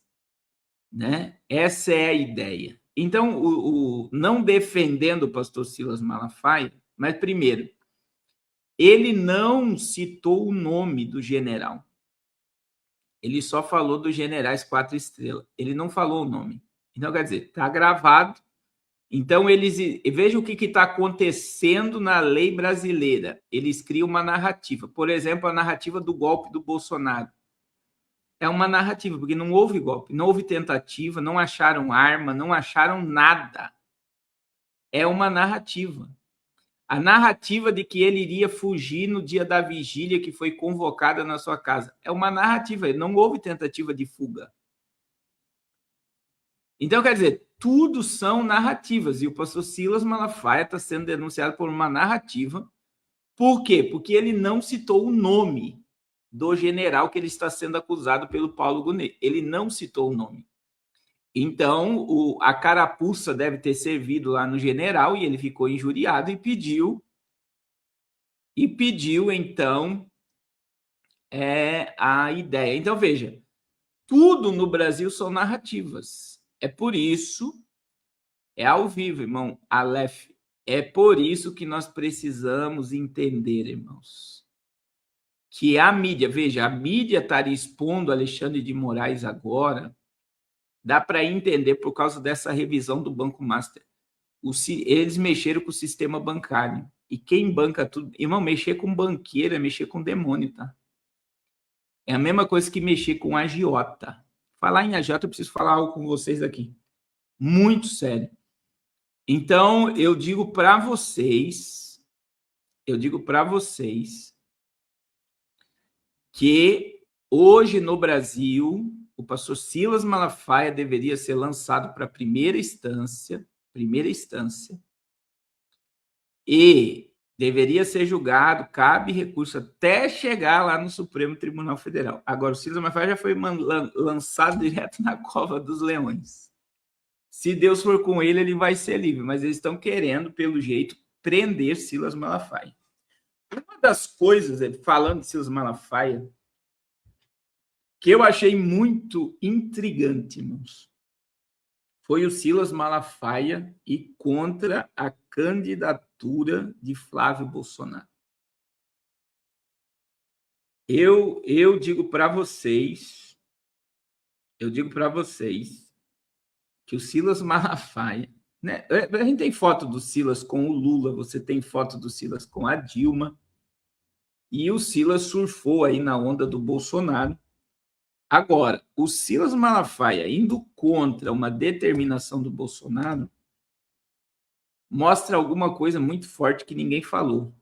Né? Essa é a ideia. Então, não defendendo o pastor Silas Malafaia, mas, primeiro, ele não citou o nome do general. Ele só falou dos generais 4 estrelas. Ele não falou o nome. Então, quer dizer, está gravado. Então, vejam o que está acontecendo na lei brasileira. Eles criam uma narrativa. Por exemplo, a narrativa do golpe do Bolsonaro. É uma narrativa, porque não houve golpe, não houve tentativa, não acharam arma, não acharam nada. É uma narrativa. A narrativa de que ele iria fugir no dia da vigília que foi convocada na sua casa. É uma narrativa, não houve tentativa de fuga. Então, quer dizer, tudo são narrativas. E o pastor Silas Malafaia está sendo denunciado por uma narrativa. Por quê? Porque ele não citou o nome do general que ele está sendo acusado pelo Paulo Gonet. Ele não citou o nome. Então, a carapuça deve ter servido lá no general e ele ficou injuriado e pediu, então, a ideia. Então, veja, tudo no Brasil são narrativas. É por isso, é ao vivo, irmão, Aleph. É por isso que nós precisamos entender, irmãos, que a mídia, veja, a mídia estaria expondo Alexandre de Moraes agora, dá para entender por causa dessa revisão do Banco Master. Eles mexeram com o sistema bancário. E quem banca tudo... Irmão, mexer com banqueiro é mexer com demônio, tá? É a mesma coisa que mexer com agiota. Falar em agiota, eu preciso falar algo com vocês aqui. Muito sério. Então, eu digo para vocês que hoje no Brasil, o pastor Silas Malafaia deveria ser lançado para primeira instância, e deveria ser julgado, cabe recurso até chegar lá no Supremo Tribunal Federal. Agora, o Silas Malafaia já foi lançado direto na cova dos leões. Se Deus for com ele, ele vai ser livre, mas eles estão querendo, pelo jeito, prender Silas Malafaia. Uma das coisas, falando de Silas Malafaia, que eu achei muito intrigante, irmãos, foi o Silas Malafaia e contra a candidatura de Flávio Bolsonaro. Eu digo para vocês que o Silas Malafaia, né? A gente tem foto do Silas com o Lula, você tem foto do Silas com a Dilma, e o Silas surfou aí na onda do Bolsonaro. Agora, o Silas Malafaia indo contra uma determinação do Bolsonaro mostra alguma coisa muito forte que ninguém falou,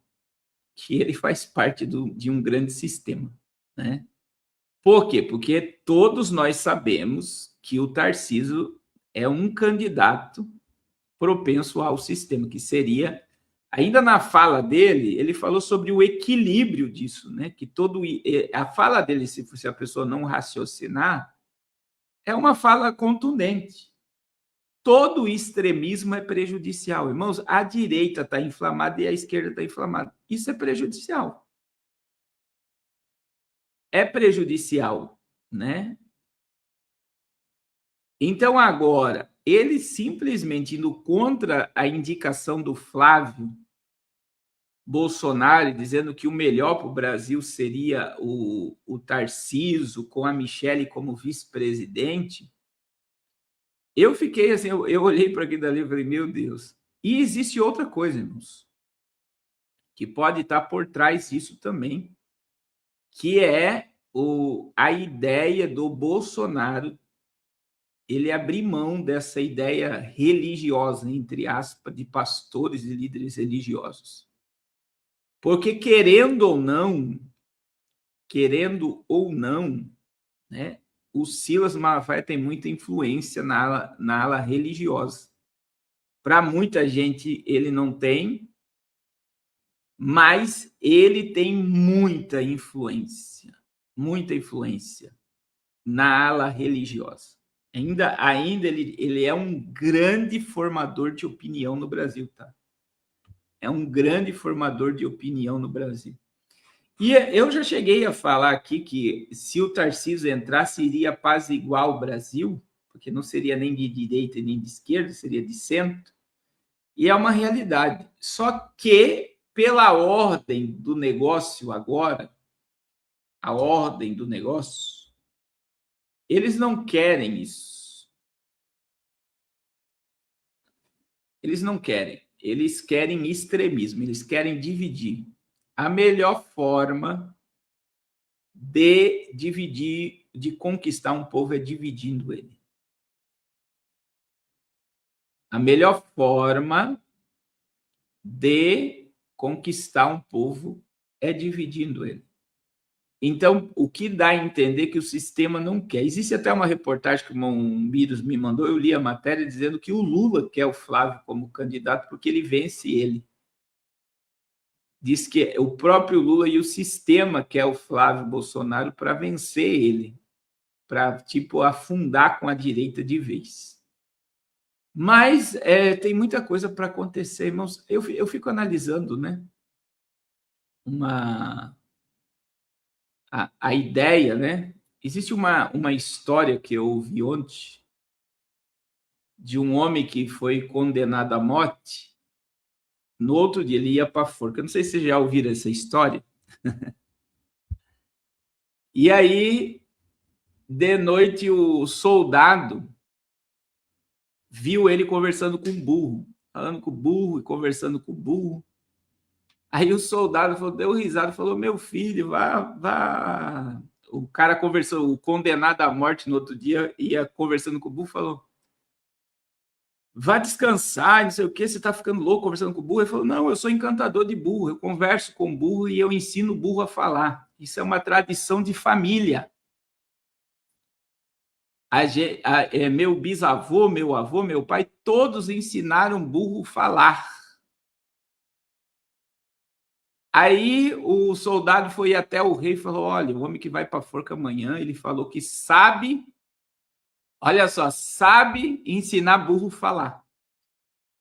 que ele faz parte de um grande sistema, né? Por quê? Porque todos nós sabemos que o Tarcísio é um candidato propenso ao sistema, que seria... Ainda na fala dele, ele falou sobre o equilíbrio disso, né? Que a fala dele, se a pessoa não raciocinar, é uma fala contundente. Todo extremismo é prejudicial. Irmãos, a direita está inflamada e a esquerda está inflamada. Isso é prejudicial. É prejudicial, né? Então, agora, ele simplesmente indo contra a indicação do Flávio Bolsonaro, dizendo que o melhor para o Brasil seria o Tarcísio, com a Michelle como vice-presidente, eu fiquei assim, eu olhei para aquilo dali e falei, meu Deus. E existe outra coisa, irmãos, que pode estar por trás disso também, que é a ideia do Bolsonaro, ele abrir mão dessa ideia religiosa, entre aspas, de pastores e líderes religiosos. Porque, querendo ou não, né, o Silas Malafaia tem muita influência na ala religiosa. Para muita gente, ele não tem, mas ele tem muita influência na ala religiosa. Ainda ele é um grande formador de opinião no Brasil, tá? É um grande formador de opinião no Brasil. E eu já cheguei a falar aqui que se o Tarcísio entrasse, iria apaziguar o Brasil, porque não seria nem de direita nem de esquerda, seria de centro. E é uma realidade. Só que, pela ordem do negócio agora, a ordem do negócio, eles não querem isso. Eles não querem. Eles querem extremismo, eles querem dividir. A melhor forma de dividir, de conquistar um povo é dividindo ele. A melhor forma de conquistar um povo é dividindo ele. Então, o que dá a entender que o sistema não quer. Existe até uma reportagem que o Mombiros me mandou, eu li a matéria dizendo que o Lula quer o Flávio como candidato porque ele vence ele. Diz que o próprio Lula e o sistema quer o Flávio Bolsonaro para vencer ele, para, tipo, afundar com a direita de vez. Mas tem muita coisa para acontecer, irmãos. Eu fico analisando, né? A ideia, né? Existe uma história que eu ouvi ontem de um homem que foi condenado à morte. No outro dia ele ia para a forca. Eu não sei se vocês já ouviram essa história. E aí, de noite, o soldado viu ele conversando com o burro, falando com o burro e conversando com o burro. Aí o soldado falou, deu risada e falou, meu filho, vá. O cara conversou, o condenado à morte no outro dia, ia conversando com o burro, falou, vá descansar, não sei o que, você está ficando louco conversando com o burro. Ele falou, não, eu sou encantador de burro, eu converso com o burro e eu ensino o burro a falar. Isso é uma tradição de família. Meu bisavô, meu avô, meu pai, todos ensinaram burro a falar. Aí o soldado foi até o rei e falou, olha, o homem que vai para a forca amanhã, ele falou que sabe, olha só, sabe ensinar burro a falar.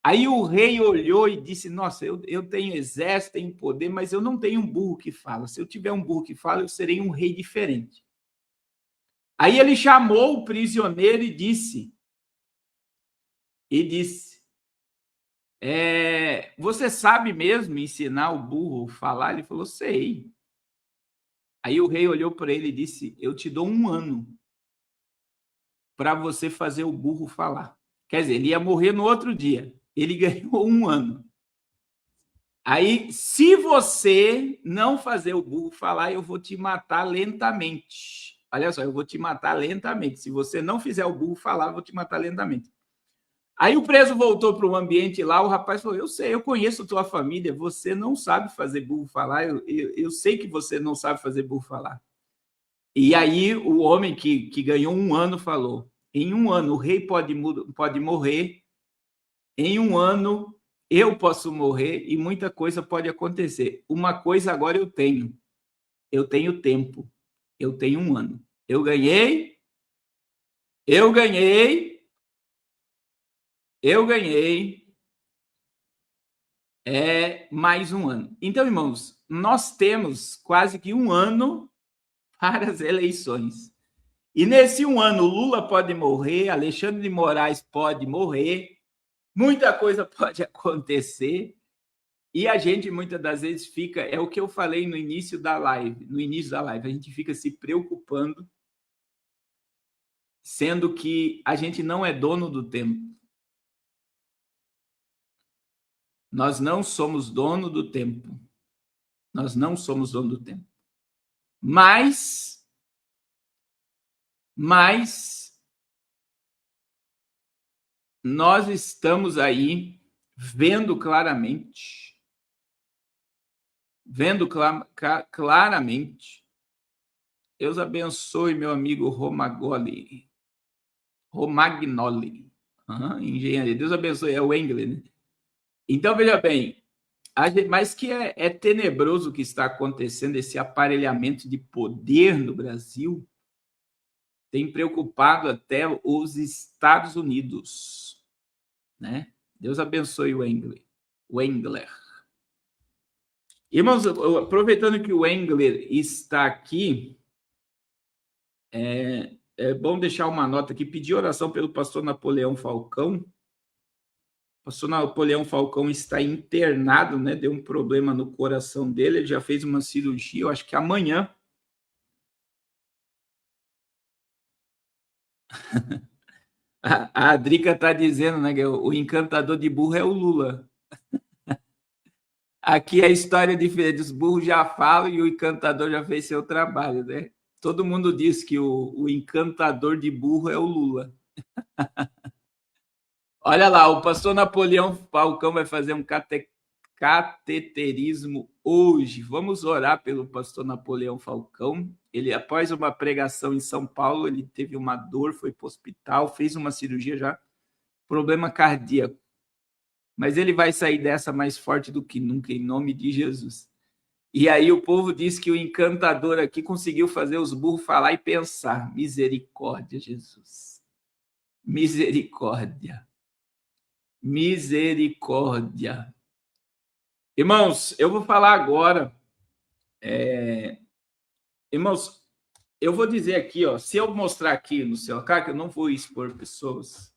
Aí o rei olhou e disse, nossa, eu tenho exército, tenho poder, mas eu não tenho um burro que fala. Se eu tiver um burro que fala, eu serei um rei diferente. Aí ele chamou o prisioneiro e disse, você sabe mesmo ensinar o burro a falar? Ele falou, sei. Aí o rei olhou para ele e disse, eu te dou 1 ano para você fazer o burro falar. Quer dizer, ele ia morrer no outro dia. Ele ganhou 1 ano. Aí, se você não fazer o burro falar, eu vou te matar lentamente. Olha só, eu vou te matar lentamente. Se você não fizer o burro falar, eu vou te matar lentamente. Aí o preso voltou para o ambiente lá, o rapaz falou, eu sei, eu conheço tua família, você não sabe fazer burro falar, eu sei que você não sabe fazer burro falar. E aí o homem que ganhou 1 ano falou, em 1 ano o rei pode morrer, em 1 ano eu posso morrer e muita coisa pode acontecer. Uma coisa agora eu tenho tempo, eu tenho 1 ano. Eu ganhei mais 1 ano. Então, irmãos, nós temos quase que 1 ano para as eleições. E nesse 1 ano, Lula pode morrer, Alexandre de Moraes pode morrer, muita coisa pode acontecer, e a gente muitas das vezes fica, é o que eu falei no início da live, a gente fica se preocupando, sendo que a gente não é dono do tempo. Nós não somos dono do tempo. Nós não somos dono do tempo. Mas nós estamos aí vendo claramente, Deus abençoe meu amigo Romagnoli. Engenharia. Deus abençoe, é o Engler, né? Então, veja bem, mas que é tenebroso o que está acontecendo, esse aparelhamento de poder no Brasil, tem preocupado até os Estados Unidos, né? Deus abençoe o Engler. Irmãos, aproveitando que o Engler está aqui, é bom deixar uma nota aqui, pedir oração pelo pastor Napoleão Falcão. O pastor Napoleão Falcão está internado, né? Deu um problema no coração dele, ele já fez uma cirurgia, eu acho que amanhã. A Drica está dizendo, né, que o encantador de burro é o Lula. Aqui a história é diferente, os burros já falam e o encantador já fez seu trabalho, né? Todo mundo diz que o encantador de burro é o Lula. Olha lá, o pastor Napoleão Falcão vai fazer um cateterismo hoje. Vamos orar pelo pastor Napoleão Falcão. Ele, após uma pregação em São Paulo, ele teve uma dor, foi para o hospital, fez uma cirurgia já, problema cardíaco. Mas ele vai sair dessa mais forte do que nunca, em nome de Jesus. E aí o povo diz que o encantador aqui conseguiu fazer os burros falar e pensar. Misericórdia, Jesus. Misericórdia. Misericórdia. Irmãos, eu vou falar agora. Irmãos, eu vou dizer aqui, ó, se eu mostrar aqui no celular, que eu não vou expor pessoas,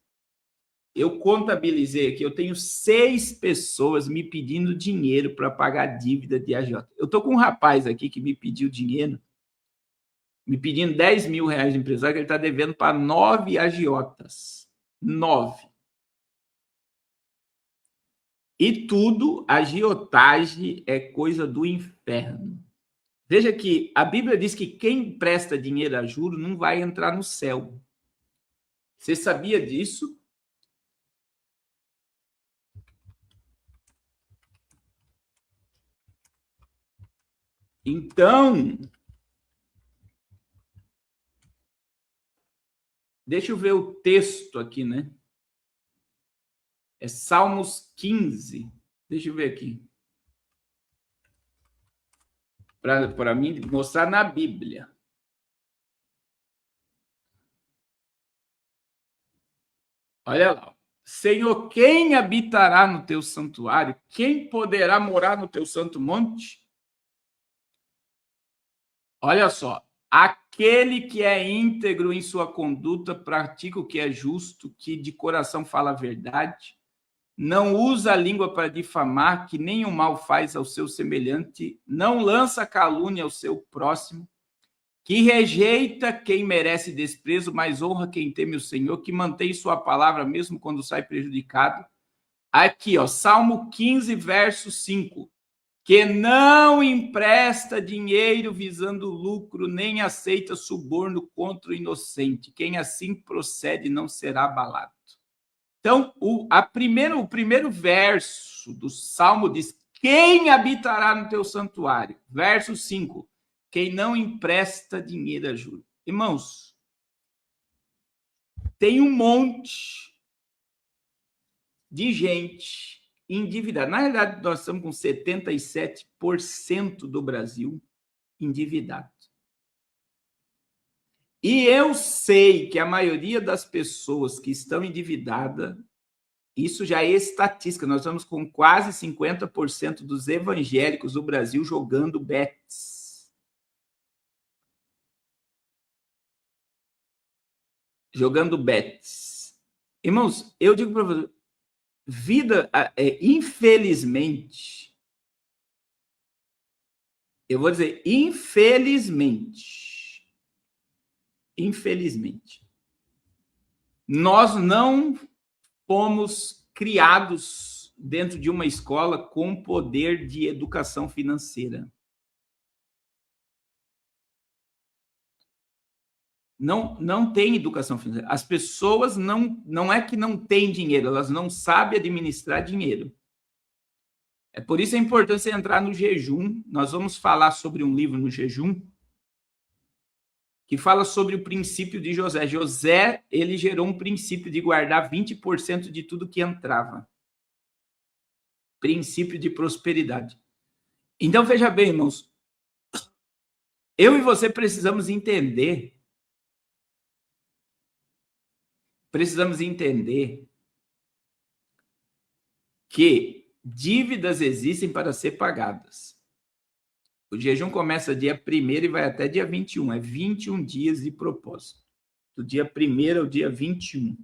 eu contabilizei aqui, eu tenho 6 pessoas me pedindo dinheiro para pagar dívida de agiota. Eu estou com um rapaz aqui que me pediu dinheiro, me pedindo 10 mil reais de empresário, que ele está devendo para 9 agiotas. 9. E tudo, agiotagem é coisa do inferno. Veja que a Bíblia diz que quem presta dinheiro a juros não vai entrar no céu. Você sabia disso? Então, deixa eu ver o texto aqui, né? É Salmos 15. Deixa eu ver aqui. Para mim mostrar na Bíblia. Olha lá. Senhor, quem habitará no teu santuário? Quem poderá morar no teu santo monte? Olha só. Aquele que é íntegro em sua conduta, pratica o que é justo, que de coração fala a verdade, não usa a língua para difamar, que nenhum mal faz ao seu semelhante, não lança calúnia ao seu próximo, que rejeita quem merece desprezo, mas honra quem teme o Senhor, que mantém sua palavra mesmo quando sai prejudicado. Aqui, ó, Salmo 15, verso 5. Que não empresta dinheiro visando lucro, nem aceita suborno contra o inocente. Quem assim procede não será abalado. Então, o primeiro verso do Salmo diz: quem habitará no teu santuário? Verso 5. Quem não empresta dinheiro a juros. Irmãos, tem um monte de gente endividada. Na realidade, nós estamos com 77% do Brasil endividado. E eu sei que a maioria das pessoas que estão endividadas, isso já é estatística, nós estamos com quase 50% dos evangélicos do Brasil jogando bets. Jogando bets. Irmãos, eu digo para vocês, infelizmente, eu vou dizer, infelizmente, nós não fomos criados dentro de uma escola com poder de educação financeira. Não tem educação financeira. As pessoas não é que não têm dinheiro, elas não sabem administrar dinheiro. É por isso a importância de entrar no jejum. Nós vamos falar sobre um livro no jejum que fala sobre o princípio de José. José, ele gerou um princípio de guardar 20% de tudo que entrava. Princípio de prosperidade. Então, veja bem, irmãos, eu e você precisamos entender que dívidas existem para ser pagadas. O jejum começa dia 1º e vai até dia 21. É 21 dias de propósito. Do dia 1º ao dia 21.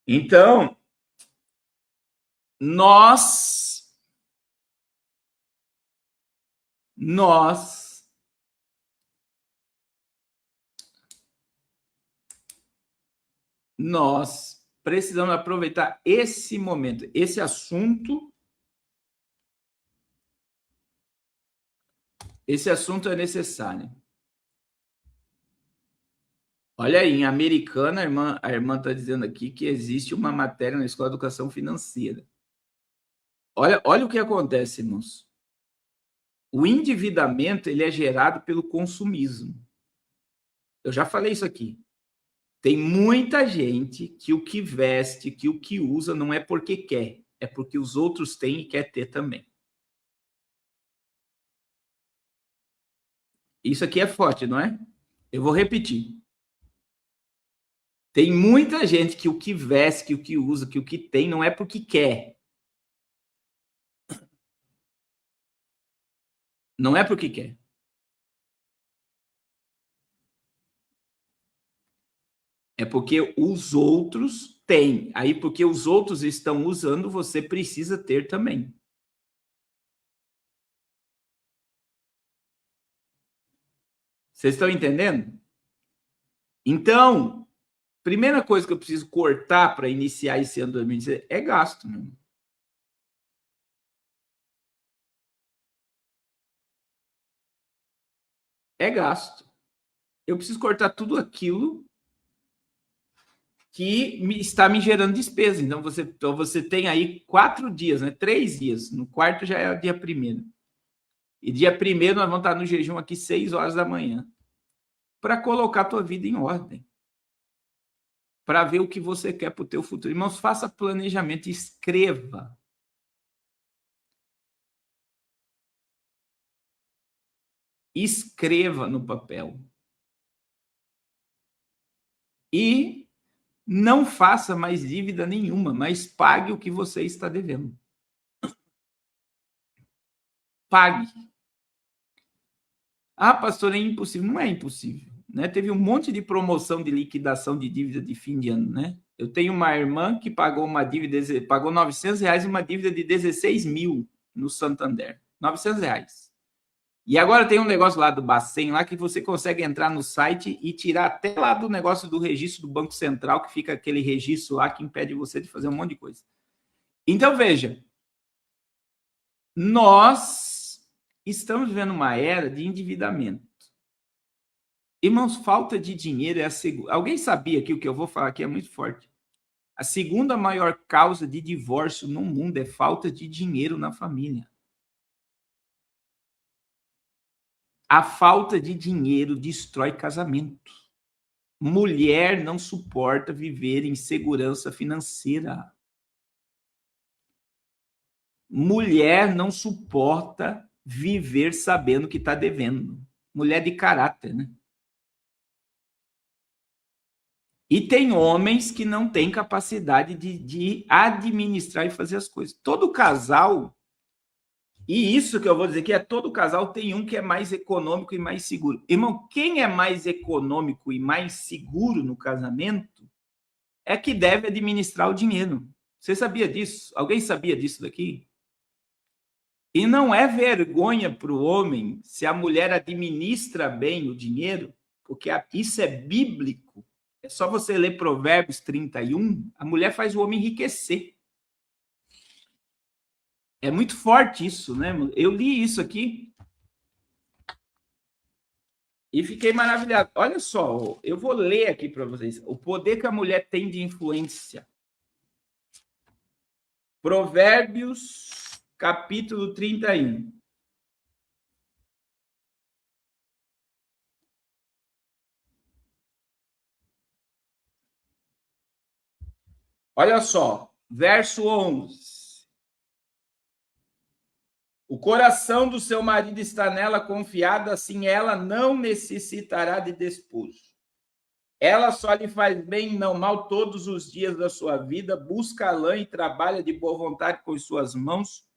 Então, nós precisamos aproveitar esse momento, esse assunto. Esse assunto é necessário. Olha aí, em Americana, a irmã está dizendo aqui que existe uma matéria na Escola de Educação Financeira. Olha o que acontece, irmãos. O endividamento ele é gerado pelo consumismo. Eu já falei isso aqui. Tem muita gente que o que veste, que o que usa não é porque quer, é porque os outros têm e quer ter também. Isso aqui é forte, não é? Eu vou repetir. Tem muita gente que o que veste, que o que usa, que o que tem não é porque quer. Não é porque quer. É porque os outros têm. Aí, porque os outros estão usando, você precisa ter também. Vocês estão entendendo? Então, primeira coisa que eu preciso cortar para iniciar esse ano 2016 é gasto, meu irmão. É gasto. Eu preciso cortar tudo aquilo que está me gerando despesa. Então, você tem aí 4 dias, né? 3 dias. No quarto já é o dia 1º. E dia 1º nós vamos estar no jejum aqui 6 horas da manhã. Para colocar a tua vida em ordem. Para ver o que você quer para o teu futuro. Irmãos, faça planejamento e escreva. Escreva no papel. E não faça mais dívida nenhuma, mas pague o que você está devendo. Pague. Ah, pastor, é impossível. Não é impossível, né? Teve um monte de promoção de liquidação de dívida de fim de ano, né? Eu tenho uma irmã que pagou uma dívida, pagou R$900 uma dívida de 16 mil no Santander. R$900. E agora tem um negócio lá do Bacen, lá que você consegue entrar no site e tirar até lá do negócio do registro do Banco Central, que fica aquele registro lá que impede você de fazer um monte de coisa. Então, veja, nós estamos vivendo uma era de endividamento. Irmãos, falta de dinheiro é a segunda. Alguém sabia que o que eu vou falar aqui é muito forte? A segunda maior causa de divórcio no mundo é falta de dinheiro na família. A falta de dinheiro destrói casamento. Mulher não suporta viver em segurança financeira. Mulher não suporta viver sabendo que está devendo. Mulher de caráter, né? E tem homens que não têm capacidade de administrar e fazer as coisas. Todo casal, e isso que eu vou dizer que todo casal tem um que é mais econômico e mais seguro. Irmão, quem é mais econômico e mais seguro no casamento é que deve administrar o dinheiro. Você sabia disso? Alguém sabia disso daqui? E não é vergonha para o homem se a mulher administra bem o dinheiro, porque isso é bíblico. É só você ler Provérbios 31, a mulher faz o homem enriquecer. É muito forte isso, né? Eu li isso aqui e fiquei maravilhado. Olha só, eu vou ler aqui para vocês o poder que a mulher tem de influência. Provérbios, capítulo 31. Olha só, verso 11. O coração do seu marido está nela confiado, assim ela não necessitará de despojo. Ela só lhe faz bem e não mal todos os dias da sua vida, busca a lã e trabalha de boa vontade com as suas mãos.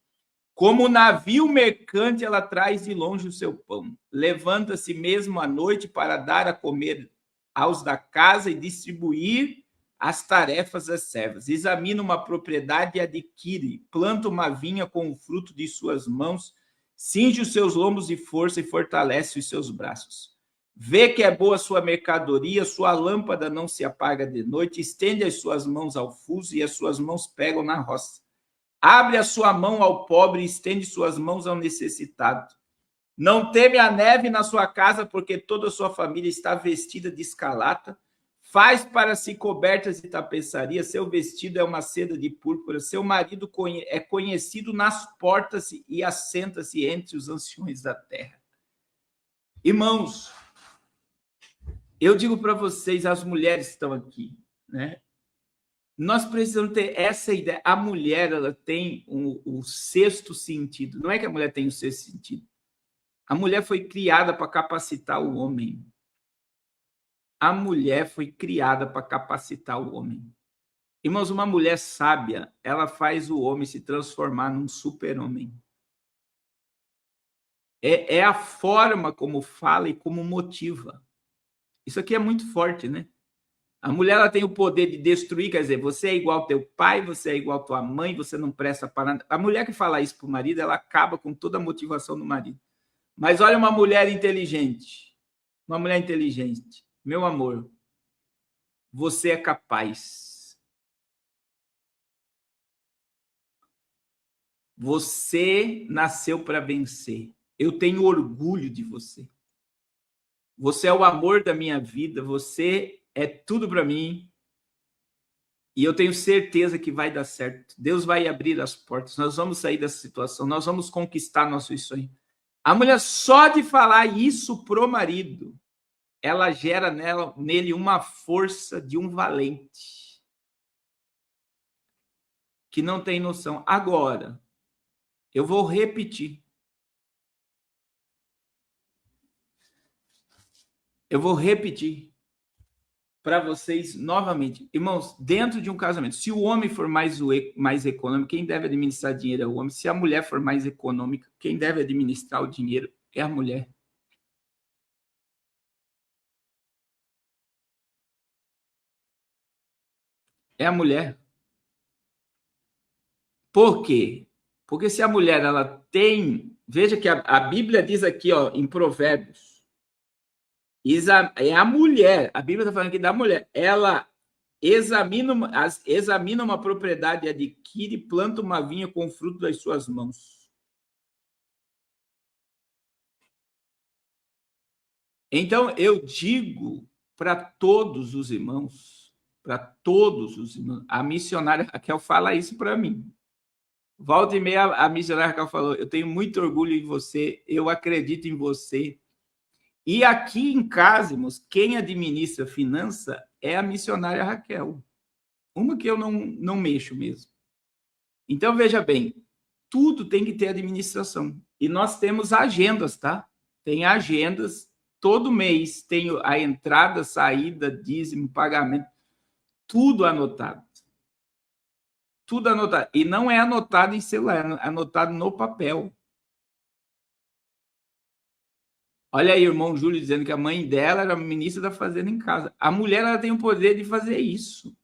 Como navio mercante, ela traz de longe o seu pão. Levanta-se mesmo à noite para dar a comer aos da casa e distribuir as tarefas às servas. Examina uma propriedade e adquire. Planta uma vinha com o fruto de suas mãos. Cinge os seus lombos de força e fortalece os seus braços. Vê que é boa sua mercadoria, sua lâmpada não se apaga de noite. Estende as suas mãos ao fuso e as suas mãos pegam na roça. Abre a sua mão ao pobre e estende suas mãos ao necessitado. Não teme a neve na sua casa, porque toda a sua família está vestida de escarlata. Faz para si cobertas de tapeçaria, seu vestido é uma seda de púrpura, seu marido é conhecido nas portas e assenta-se entre os anciões da terra. Irmãos, eu digo para vocês, as mulheres estão aqui, né? Nós precisamos ter essa ideia. A mulher, ela tem o sexto sentido. Não é que a mulher tem o sexto sentido. A mulher foi criada para capacitar o homem. A mulher foi criada para capacitar o homem. Irmãos, uma mulher sábia, ela faz o homem se transformar num super-homem. É a forma como fala e como motiva. Isso aqui é muito forte, né? A mulher ela tem o poder de destruir, quer dizer, você é igual ao teu pai, você é igual à tua mãe, você não presta para nada. A mulher que fala isso para o marido, ela acaba com toda a motivação do marido. Mas olha uma mulher inteligente. Uma mulher inteligente. Meu amor, você é capaz. Você nasceu para vencer. Eu tenho orgulho de você. Você é o amor da minha vida, você é tudo para mim. E eu tenho certeza que vai dar certo. Deus vai abrir as portas, nós vamos sair dessa situação, nós vamos conquistar nossos sonhos. A mulher, só de falar isso pro marido, ela gera nele uma força de um valente. Que não tem noção. Agora, eu vou repetir. Eu vou repetir para vocês novamente. Irmãos, dentro de um casamento, se o homem for mais econômico, quem deve administrar dinheiro é o homem. Se a mulher for mais econômica, quem deve administrar o dinheiro é a mulher. É a mulher. Por quê? Porque se a mulher ela tem... Veja que a Bíblia diz aqui, ó, em Provérbios, é a mulher, a Bíblia está falando aqui da mulher, ela examina uma propriedade, adquire, planta uma vinha com o fruto das suas mãos. Então, eu digo para todos os irmãos, a missionária Raquel fala isso para mim. Volta e meia, a missionária Raquel falou, eu tenho muito orgulho em você, eu acredito em você. E aqui em casa, irmãos, quem administra finança é a missionária Raquel. Uma que eu não mexo mesmo. Então, veja bem, tudo tem que ter administração. E nós temos agendas, tá? Tem agendas, todo mês tem a entrada, saída, dízimo, pagamento, tudo anotado. Tudo anotado. E não é anotado em celular, é anotado no papel. Olha aí, o irmão Júlio dizendo que a mãe dela era ministra da Fazenda em casa. A mulher ela tem o poder de fazer isso.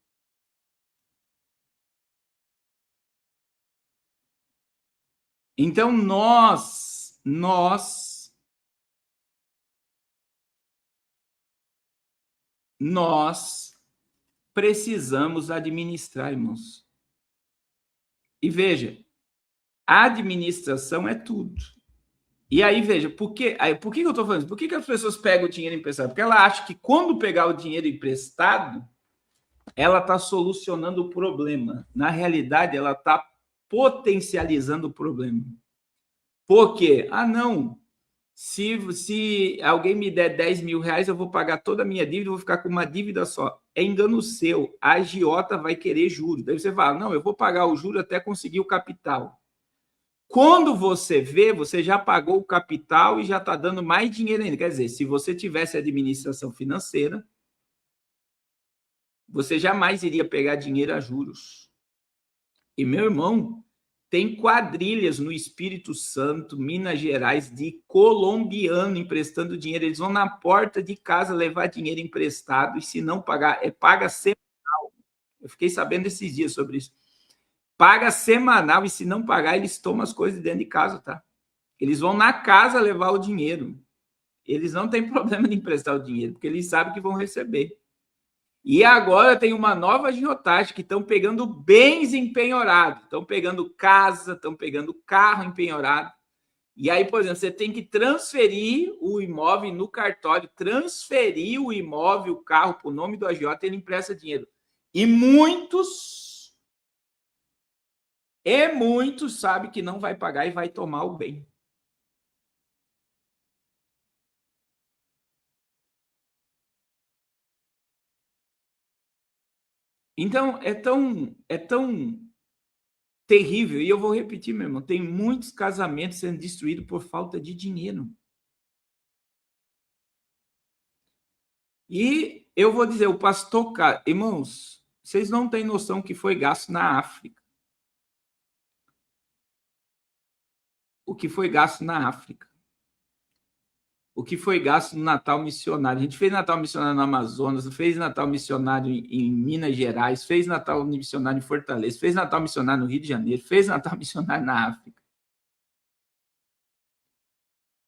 Então, nós precisamos administrar, irmãos. E veja, a administração é tudo. E aí, veja, por que eu estou falando isso? Por que as pessoas pegam o dinheiro emprestado? Porque ela acha que quando pegar o dinheiro emprestado, ela está solucionando o problema. Na realidade, ela está potencializando o problema. Por quê? Ah, não. Se alguém me der 10 mil reais, eu vou pagar toda a minha dívida, eu vou ficar com uma dívida só. É engano seu. A agiota vai querer juros. Daí você fala, não, eu vou pagar o juro até conseguir o capital. Quando você vê, você já pagou o capital e já está dando mais dinheiro ainda. Quer dizer, se você tivesse administração financeira, você jamais iria pegar dinheiro a juros. E, meu irmão, tem quadrilhas no Espírito Santo, Minas Gerais, de colombiano emprestando dinheiro. Eles vão na porta de casa levar dinheiro emprestado e, se não pagar, paga semanal. Eu fiquei sabendo esses dias sobre isso. Paga semanal e, se não pagar, eles tomam as coisas dentro de casa, tá? Eles vão na casa levar o dinheiro. Eles não têm problema de emprestar o dinheiro, porque eles sabem que vão receber. E agora tem uma nova agiotagem, que estão pegando bens empenhorados, estão pegando casa, estão pegando carro empenhorado. E aí, por exemplo, você tem que transferir o imóvel no cartório, transferir o imóvel, o carro, para o nome do agiota, ele empresta dinheiro. E muitos sabem que não vai pagar e vai tomar o bem. Então, é tão terrível. E eu vou repetir, meu irmão, tem muitos casamentos sendo destruídos por falta de dinheiro. E eu vou dizer, o pastor... Irmãos, vocês não têm noção que foi gasto na África. O que foi gasto na África. o que foi gasto no Natal Missionário. A gente fez Natal Missionário no Amazonas, fez Natal Missionário em Minas Gerais, fez Natal Missionário em Fortaleza, fez Natal Missionário no Rio de Janeiro, fez Natal Missionário na África.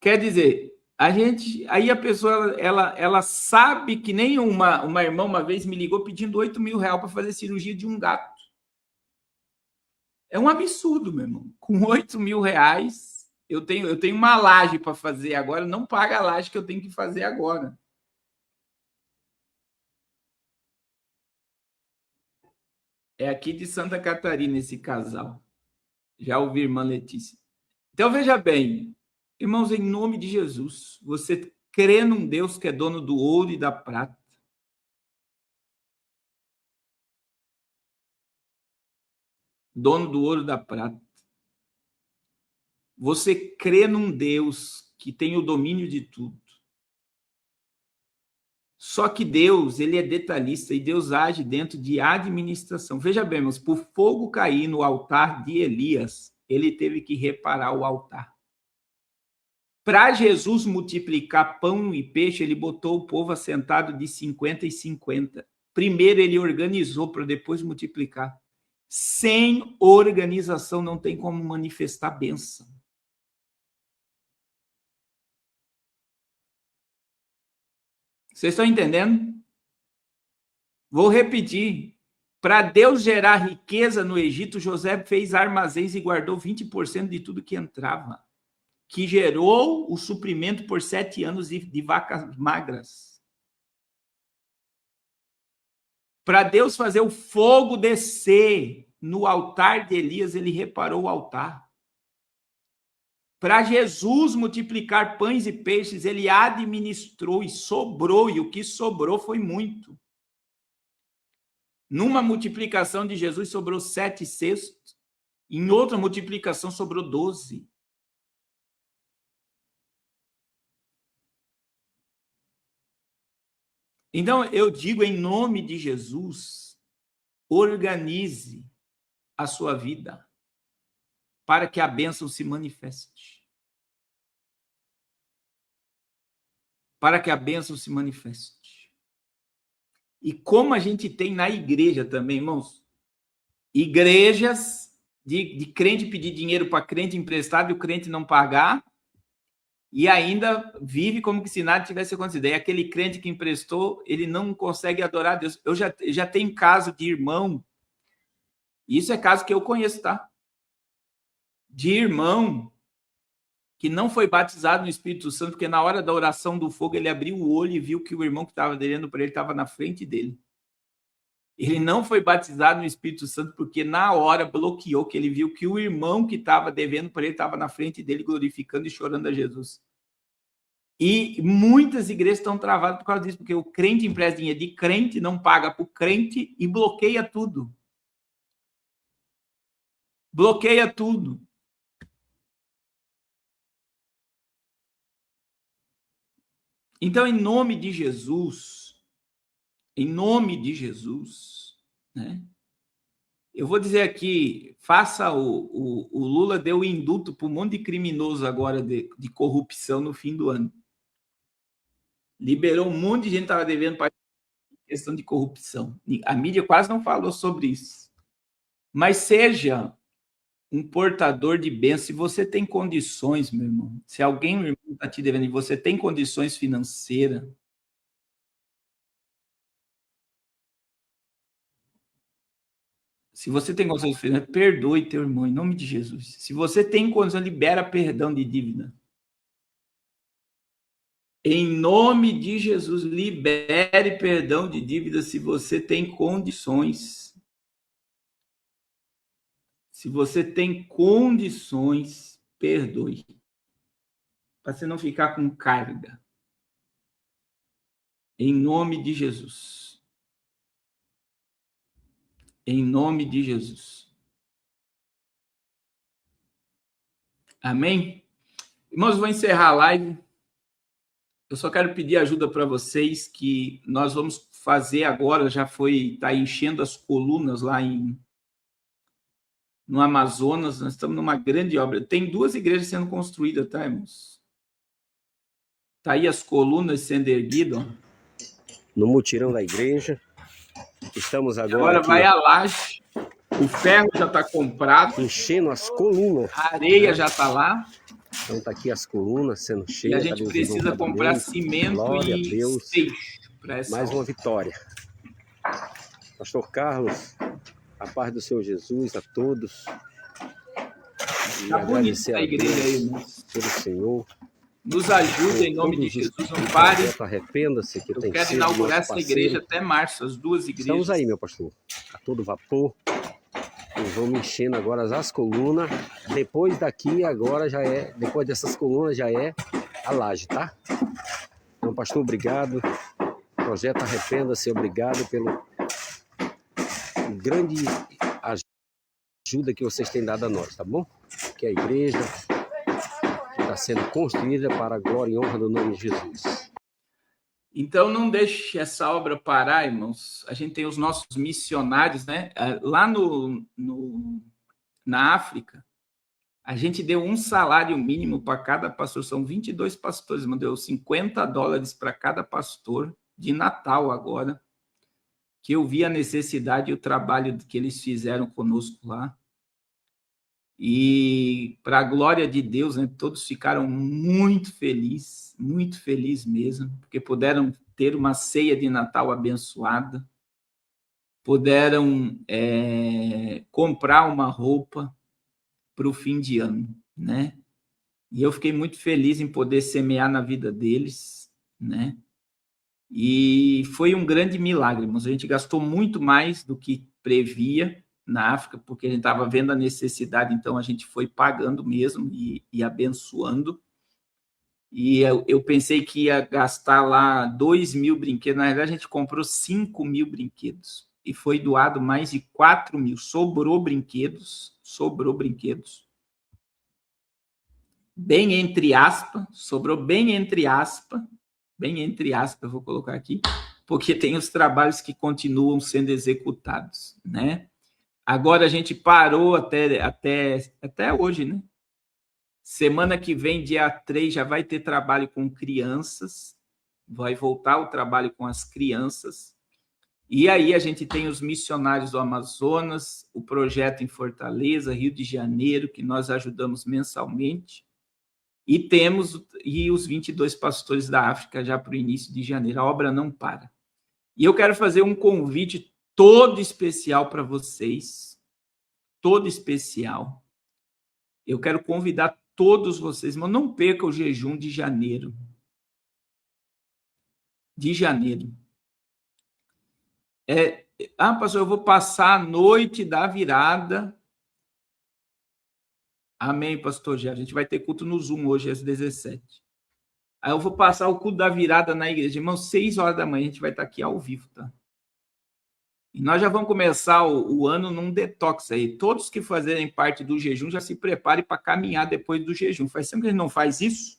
Quer dizer, aí a pessoa ela sabe que nem uma irmã uma vez me ligou pedindo R$8.000 para fazer cirurgia de um gato. É um absurdo, meu irmão. Com R$8.000, eu tenho uma laje para fazer agora, não paga a laje que eu tenho que fazer agora. É aqui de Santa Catarina esse casal. Já ouvi, irmã Letícia. Então, veja bem, irmãos, em nome de Jesus, você crê num Deus que é dono do ouro e da prata. Dono do ouro e da prata. Você crê num Deus que tem o domínio de tudo. Só que Deus, ele é detalhista e Deus age dentro de administração. Veja bem, mas por fogo cair no altar de Elias, ele teve que reparar o altar. Para Jesus multiplicar pão e peixe, ele botou o povo assentado de 50 e 50. Primeiro ele organizou para depois multiplicar. Sem organização não tem como manifestar bênção. Vocês estão entendendo? Vou repetir. Para Deus gerar riqueza no Egito, José fez armazéns e guardou 20% de tudo que entrava, que gerou o suprimento por 7 anos de vacas magras. Para Deus fazer o fogo descer no altar de Elias, ele reparou o altar. Para Jesus multiplicar pães e peixes, ele administrou e sobrou, e o que sobrou foi muito. Numa multiplicação de Jesus sobrou 7 cestos, em outra multiplicação sobrou 12. Então, eu digo em nome de Jesus, organize a sua vida para que a bênção se manifeste. Para que a bênção se manifeste. E como a gente tem na igreja também, irmãos, igrejas de crente pedir dinheiro para crente emprestado e o crente não pagar, e ainda vive como que se nada tivesse acontecido. E aquele crente que emprestou, ele não consegue adorar a Deus. Eu já tenho caso de irmão, isso é caso que eu conheço, tá? De irmão que não foi batizado no Espírito Santo, porque na hora da oração do fogo ele abriu o olho e viu que o irmão que estava devendo para ele estava na frente dele. Ele não foi batizado no Espírito Santo porque na hora bloqueou, que ele viu que o irmão que estava devendo para ele estava na frente dele, glorificando e chorando a Jesus. E muitas igrejas estão travadas por causa disso, porque o crente empresta dinheiro de crente, não paga para o crente e bloqueia tudo. Bloqueia tudo. Então, em nome de Jesus, né? Eu vou dizer aqui, o Lula deu indulto para um monte de criminoso agora de corrupção no fim do ano. Liberou um monte de gente que estava devendo para questão de corrupção. A mídia quase não falou sobre isso. Mas seja um portador de bênção, se você tem condições, meu irmão, se alguém, meu irmão, está te devendo e você tem condições financeiras, se você tem condições financeiras, perdoe teu irmão, em nome de Jesus. Se você tem condições, libera perdão de dívida. Em nome de Jesus, libere perdão de dívida se você tem condições. Se você tem condições, perdoe. Para você não ficar com carga. Em nome de Jesus. Em nome de Jesus. Amém? Irmãos, vou encerrar a live. Eu só quero pedir ajuda para vocês, que nós vamos fazer agora, está enchendo as colunas lá no Amazonas, nós estamos numa grande obra. Tem 2 igrejas sendo construídas, tá, irmãos? Tá aí as colunas sendo erguidas. No mutirão da igreja. Estamos agora Agora aqui, vai a laje. O ferro já está comprado. enchendo as colunas. A areia já está lá. Então tá aqui as colunas sendo E cheias. a gente precisa comprar cimento Glória e a Deus. seixo para essa Mais uma obra. vitória. Pastor Carlos, a paz do Senhor Jesus a todos. E Tá bonito agradecer a a igreja Deus aí, irmãos. pelo Senhor. Nos ajuda em nome de Jesus. Não pare. Arrependa-se que Eu tem quero sido inaugurar nosso essa parceiro. igreja até março, as duas igrejas. Estamos aí, meu pastor, a todo vapor. E vamos enchendo agora as colunas. Depois daqui, agora já é, depois dessas colunas já é a laje, tá? Então, pastor, obrigado. Projeto Arrependa-se, obrigado pelo grande ajuda que vocês têm dado a nós, tá bom? Que a igreja está sendo construída para a glória e honra do nome de Jesus. Então, não deixe essa obra parar, irmãos. A gente tem os nossos missionários, né? Lá na África, a gente deu um salário mínimo para cada pastor. São 22 pastores, deu $50 para cada pastor de Natal agora, que eu vi a necessidade e o trabalho que eles fizeram conosco lá. E, para a glória de Deus, né, todos ficaram muito felizes mesmo, porque puderam ter uma ceia de Natal abençoada, puderam comprar uma roupa para o fim de ano, né? E eu fiquei muito feliz em poder semear na vida deles, né? E foi um grande milagre, irmãos. A gente gastou muito mais do que previa na África, porque a gente estava vendo a necessidade, então a gente foi pagando mesmo e abençoando. E eu pensei que ia gastar lá 2.000 brinquedos, na verdade a gente comprou 5.000 brinquedos, e foi doado mais de 4.000, sobrou brinquedos, bem entre aspas, sobrou bem entre aspas, eu vou colocar aqui, porque tem os trabalhos que continuam sendo executados, né? Agora a gente parou até hoje, né? Semana que vem, dia 3, já vai ter trabalho com crianças, vai voltar o trabalho com as crianças. E aí a gente tem os missionários do Amazonas, o projeto em Fortaleza, Rio de Janeiro, que nós ajudamos mensalmente. E temos os 22 pastores da África já para o início de janeiro. A obra não para. E eu quero fazer um convite todo especial para vocês, todo especial. Eu quero convidar todos vocês, mas não perca o jejum de janeiro. Pastor, eu vou passar a noite da virada. Amém, pastor Gé. A gente vai ter culto no Zoom hoje às 17. Aí eu vou passar o culto da virada na igreja. Irmão, 6 horas da manhã a gente vai estar aqui ao vivo, tá? E nós já vamos começar o ano num detox aí. Todos que fazerem parte do jejum já se preparem para caminhar depois do jejum. Faz tempo que a gente não faz isso.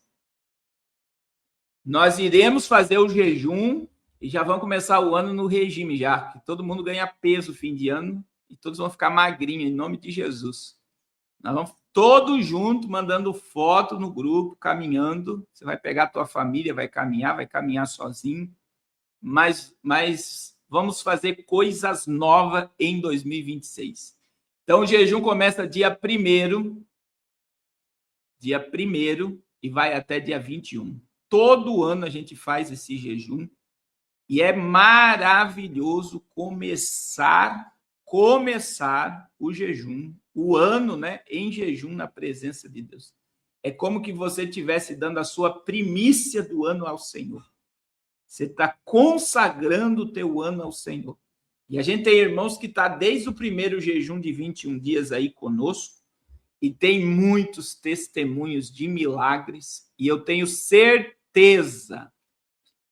Nós iremos fazer o jejum e já vamos começar o ano no regime já. Que todo mundo ganha peso fim de ano e todos vão ficar magrinhos em nome de Jesus. Nós vamos todos juntos mandando foto no grupo, caminhando. Você vai pegar a tua família, vai caminhar sozinho. Mas vamos fazer coisas novas em 2026. Então, o jejum começa dia 1º, e vai até dia 21. Todo ano a gente faz esse jejum e é maravilhoso começar o jejum, o ano, né, em jejum na presença de Deus. É como que você estivesse dando a sua primícia do ano ao Senhor. Você está consagrando o teu ano ao Senhor. E a gente tem irmãos que estão desde o primeiro jejum de 21 dias aí conosco e tem muitos testemunhos de milagres. E eu tenho certeza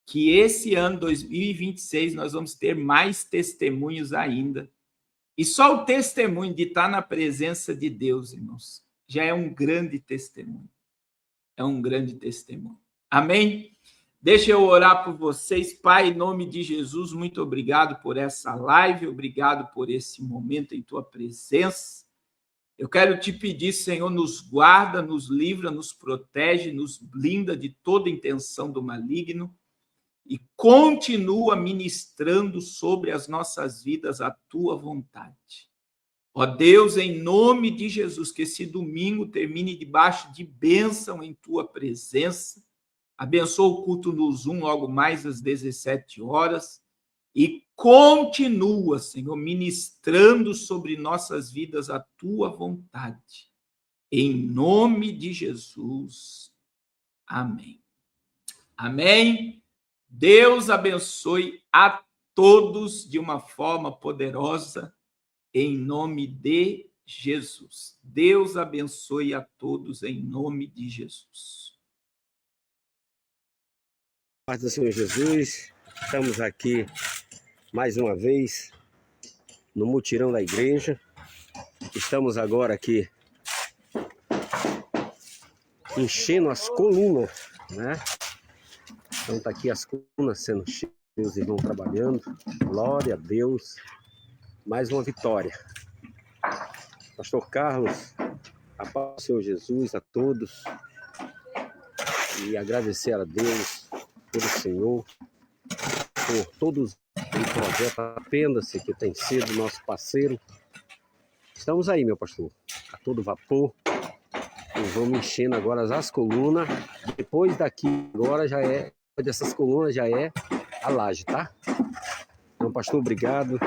que esse ano, 2026, nós vamos ter mais testemunhos ainda. E só o testemunho de estar na presença de Deus, irmãos, já é um grande testemunho. É um grande testemunho. Amém? Deixa eu orar por vocês. Pai, em nome de Jesus, muito obrigado por essa live, obrigado por esse momento em tua presença. Eu quero te pedir, Senhor, nos guarda, nos livra, nos protege, nos blinda de toda intenção do maligno e continua ministrando sobre as nossas vidas a tua vontade. Ó Deus, em nome de Jesus, que esse domingo termine debaixo de bênção em tua presença. Abençoa o culto no Zoom logo mais às 17 horas e continua, Senhor, ministrando sobre nossas vidas a tua vontade. Em nome de Jesus. Amém. Amém. Deus abençoe a todos de uma forma poderosa, em nome de Jesus. Deus abençoe a todos em nome de Jesus. Paz do Senhor Jesus, estamos aqui mais uma vez no mutirão da igreja. Estamos agora aqui enchendo as colunas, né? Então tá aqui as colunas sendo cheias, os irmãos trabalhando. Glória a Deus. Mais uma vitória. Pastor Carlos, a paz do Senhor Jesus a todos. E agradecer a Deus pelo Senhor, por todos o projeto Arrependa-se, que tem sido nosso parceiro. Estamos aí, meu pastor, a todo vapor. E vamos enchendo agora as colunas. Depois daqui, agora já é, dessas colunas já é a laje, tá? Então, pastor, obrigado.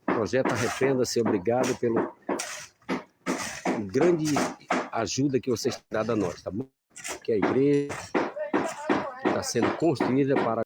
Projeto Arrependa-se, obrigado pela grande ajuda que vocês têm dado a nós, tá bom? Que a igreja está sendo construída para